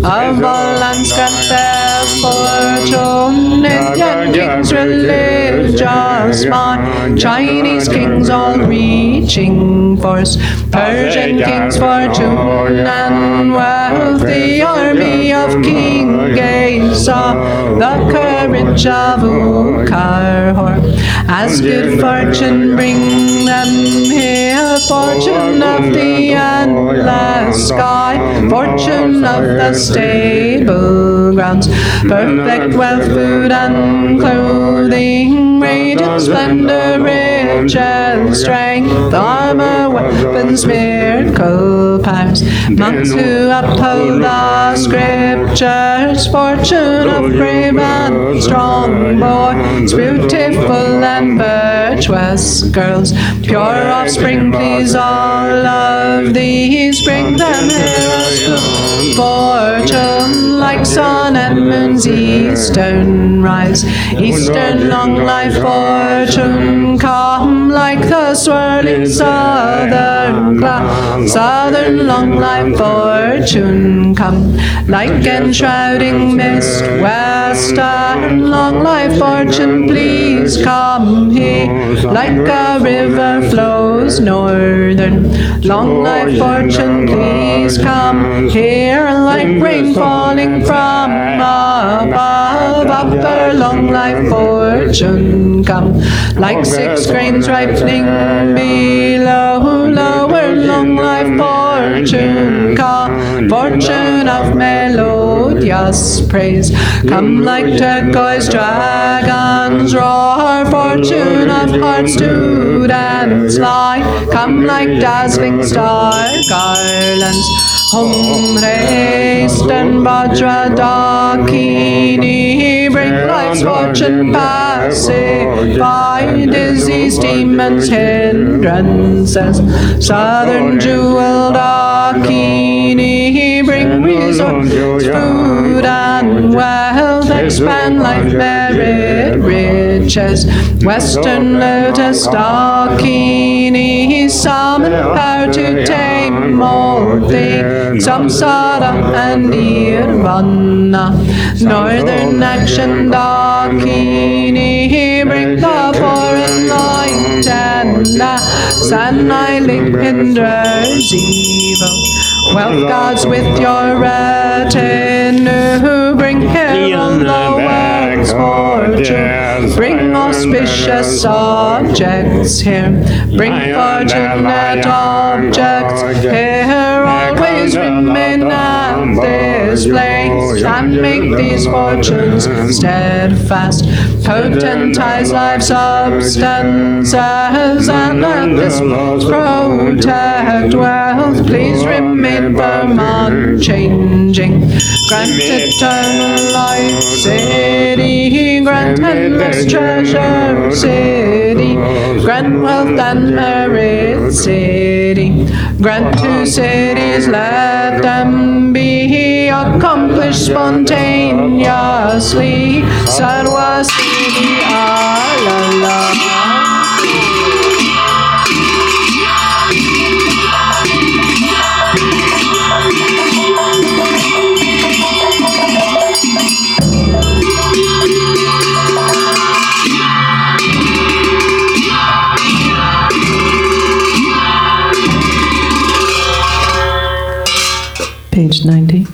of all lands grant their fortune. Indian kings religious mind, Chinese kings all reaching force, Persian kings fortune and wealth, the army of King Gaza, the courage of Ukarhor, as good fortune bring them here, fortune of the endless sky, fortune of the stable grounds, perfect wealth, food and clothing, radiant splendor, riches, strength, armor, weapons, miracle powers, monks who uphold the scriptures, fortune of brave and strong boys, beautiful and virtuous girls, pure offspring, please all of these, bring them here as good fortune, like sun and moon's eastern rise, eastern long life fortune come, like the swirling southern cloud, southern long life fortune come, like enshrouding mist, western long life fortune please come here, like a river flows northern, long life fortune please come here, like rain falling from above, upper long life fortune come, like 6 grains ripening below, lower long life fortune come, fortune of melodious praise, come like turquoise dragons roar, fortune of hearts to dance light, come like dazzling star garlands, Hum Rest and Vajra Dakini, bring life's fortune pacify, disease, demons, hindrances, southern jewel Dakini, bring resources, food and wealth, expand life, merit, riches, western lotus Dakini, summon power to tame all things, samsara and nirvana, northern action Dakini, bring the foreign light and annihilate hinders evil, wealth gods with your retinue, bring here all the world's fortune, bring auspicious objects here, bring fortunate objects here, always remain at this place, and make these fortunes steadfast, potentize life's substances, and let this protect wealth, please remain firm, unchanging, grant eternal life, city, grant endless treasure, city, grant wealth and merit, city, grant 2 cities, let them be accomplished spontaneously, Sarva Siddhi Alala. Page 90.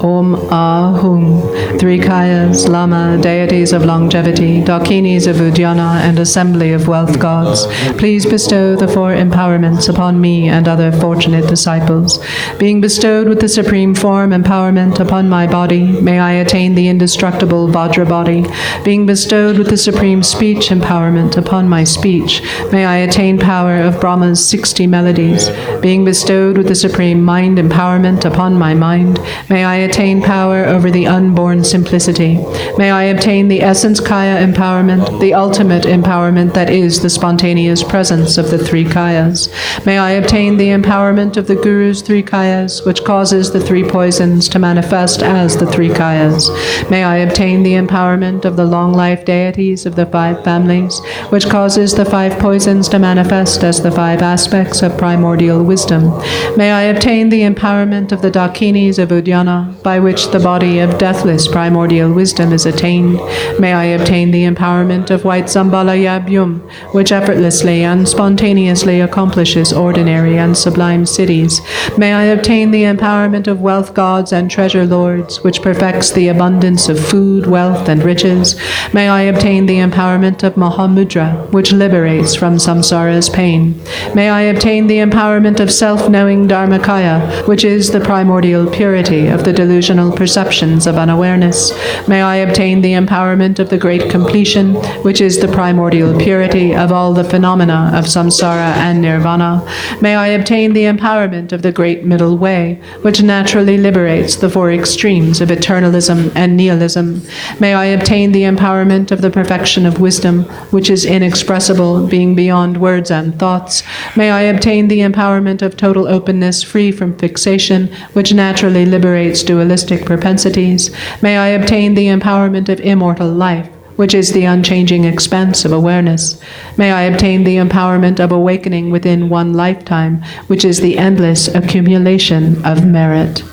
Om Ahum, three Kayas, Lama, deities of longevity, Dakinis of Uddiyana, and assembly of wealth gods, please bestow the four empowerments upon me and other fortunate disciples. Being bestowed with the supreme form empowerment upon my body, may I attain the indestructible Vajra body. Being bestowed with the supreme speech empowerment upon my speech, may I attain power of Brahma's 60 melodies. Being bestowed with the supreme mind empowerment upon my mind, may I attain power over the unborn simplicity. May I obtain the essence Kaya empowerment, the ultimate empowerment that is the spontaneous presence of the three Kayas. May I obtain the empowerment of the Guru's three Kayas, which causes the three poisons to manifest as the three Kayas. May I obtain the empowerment of the long life deities of the five families, which causes the five poisons to manifest as the five aspects of primordial wisdom. May I obtain the empowerment of the Dakinis of Uddiyana, by which the body of deathless primordial wisdom is attained. May I obtain the empowerment of white Zambala Yabyum, which effortlessly and spontaneously accomplishes ordinary and sublime cities. May I obtain the empowerment of wealth gods and treasure lords, which perfects the abundance of food, wealth, and riches. May I obtain the empowerment of Mahamudra, which liberates from samsara's pain. May I obtain the empowerment of self-knowing Dharmakaya, which is the primordial purity of the delusional perceptions of unawareness. May I obtain the empowerment of the great completion, which is the primordial purity of all the phenomena of samsara and nirvana. May I obtain the empowerment of the great middle way, which naturally liberates the four extremes of eternalism and nihilism. May I obtain the empowerment of the perfection of wisdom, which is inexpressible, being beyond words and thoughts. May I obtain the empowerment of total openness, free from fixation, which naturally liberates dualistic propensities. May I obtain the empowerment of immortal life, which is the unchanging expanse of awareness. May I obtain the empowerment of awakening within one lifetime, which is the endless accumulation of merit.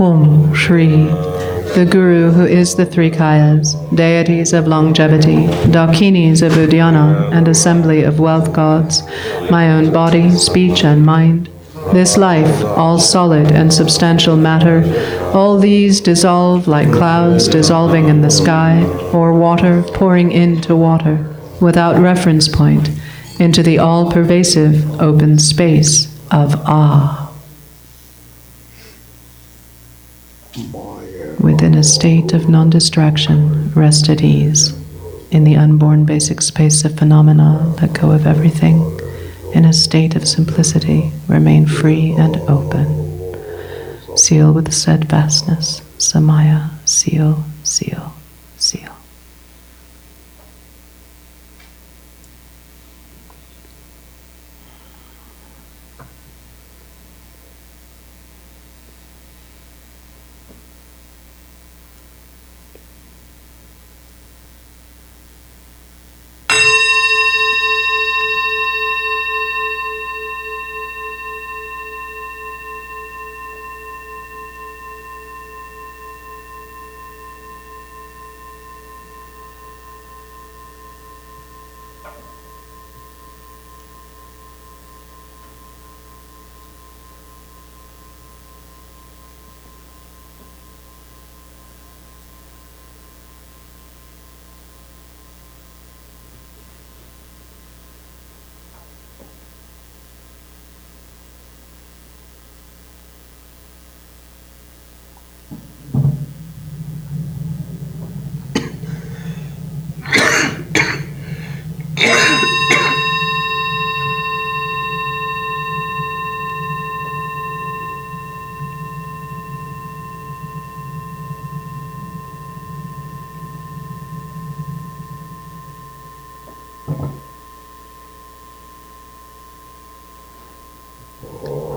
Om Shri, the Guru who is the three Kayas, deities of longevity, Dakinis of Uddiyana, and assembly of wealth gods, my own body, speech, and mind, this life, all solid and substantial matter, all these dissolve like clouds dissolving in the sky, or water pouring into water, without reference point, into the all-pervasive open space of Ah. Within a state of non-distraction, rest at ease, in the unborn basic space of phenomena, let go of everything, in a state of simplicity, remain free and open. Seal with steadfastness, Samaya, seal, seal, seal.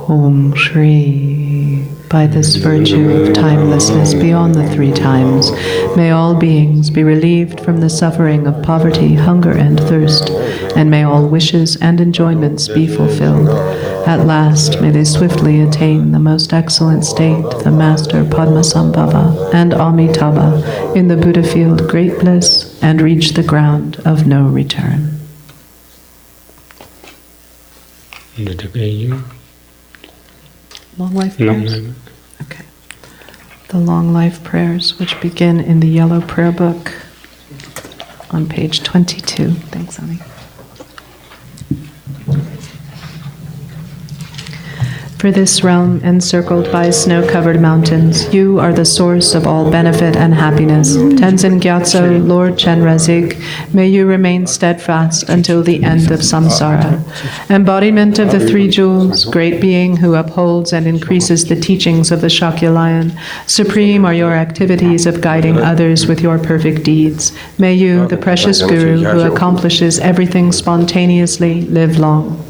Om Shri By this virtue of timelessness beyond the three times, may all beings be relieved from the suffering of poverty, hunger, and thirst, and may all wishes and enjoyments be fulfilled. At last, may they swiftly attain the most excellent state, the Master Padmasambhava and Amitabha, in the Buddha field great bliss, and reach the ground of no return. Long life prayers? Okay. The long life prayers, which begin in the yellow prayer book on page 22. Thanks, Ani. For this realm, encircled by snow-covered mountains, you are the source of all benefit and happiness. Tenzin Gyatso, Lord Chenrezig, may you remain steadfast until the end of samsara. Embodiment of the three jewels, great being who upholds and increases the teachings of the Shakya lion, supreme are your activities of guiding others with your perfect deeds. May you, the precious Guru, who accomplishes everything spontaneously, live long.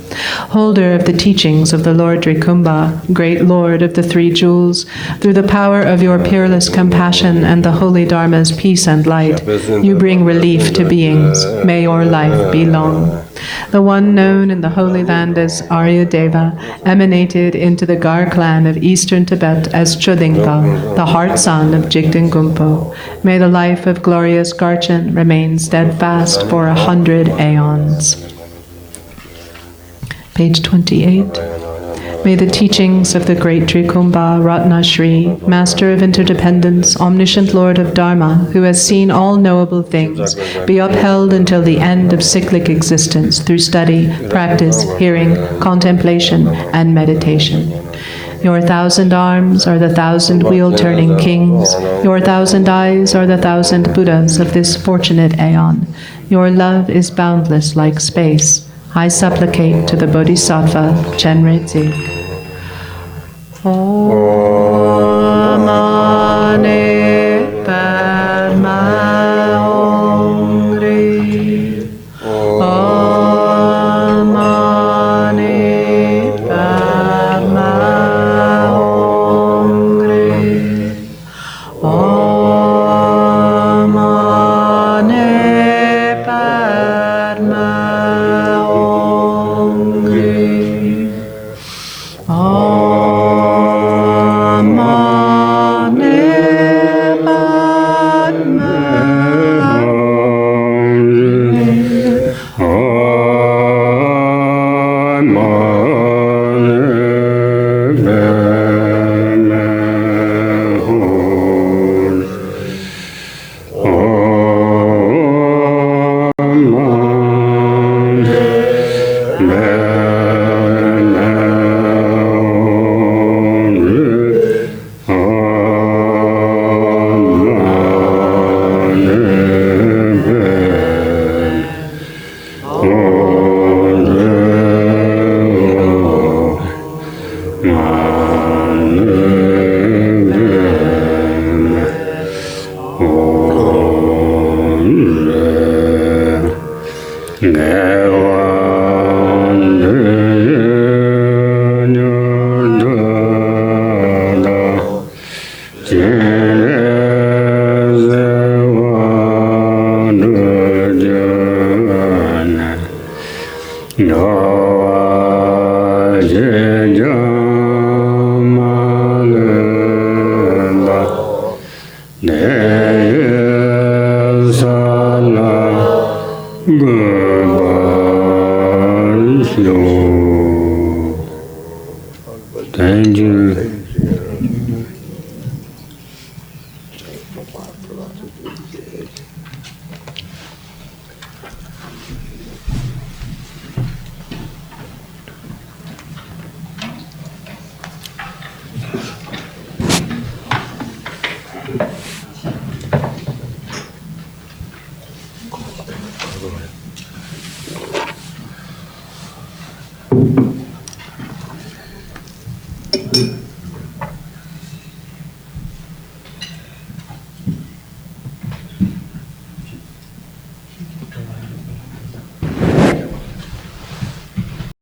Holder of the teachings of the Lord Drikumba, great Lord of the three jewels, through the power of your peerless compassion and the holy Dharma's peace and light, you bring relief to beings. May your life be long. The one known in the Holy Land as Arya Deva emanated into the Gar clan of eastern Tibet as Chodingpa, the heart son of Jigten Gumpo. May the life of glorious Garchen remain steadfast for 100 aeons. Page 28. May the teachings of the great Trikumbha Ratna Shri, Master of Interdependence, Omniscient Lord of Dharma, who has seen all knowable things, be upheld until the end of cyclic existence through study, practice, hearing, contemplation, and meditation. Your 1,000 arms are the 1,000 wheel-turning kings. Your 1,000 eyes are the 1,000 Buddhas of this fortunate aeon. Your love is boundless like space. I supplicate to the Bodhisattva Chenrezig. Om Mani Padma Hum Ri. Om Mani Padma Hum Ri. Om Mani Padma Thank you.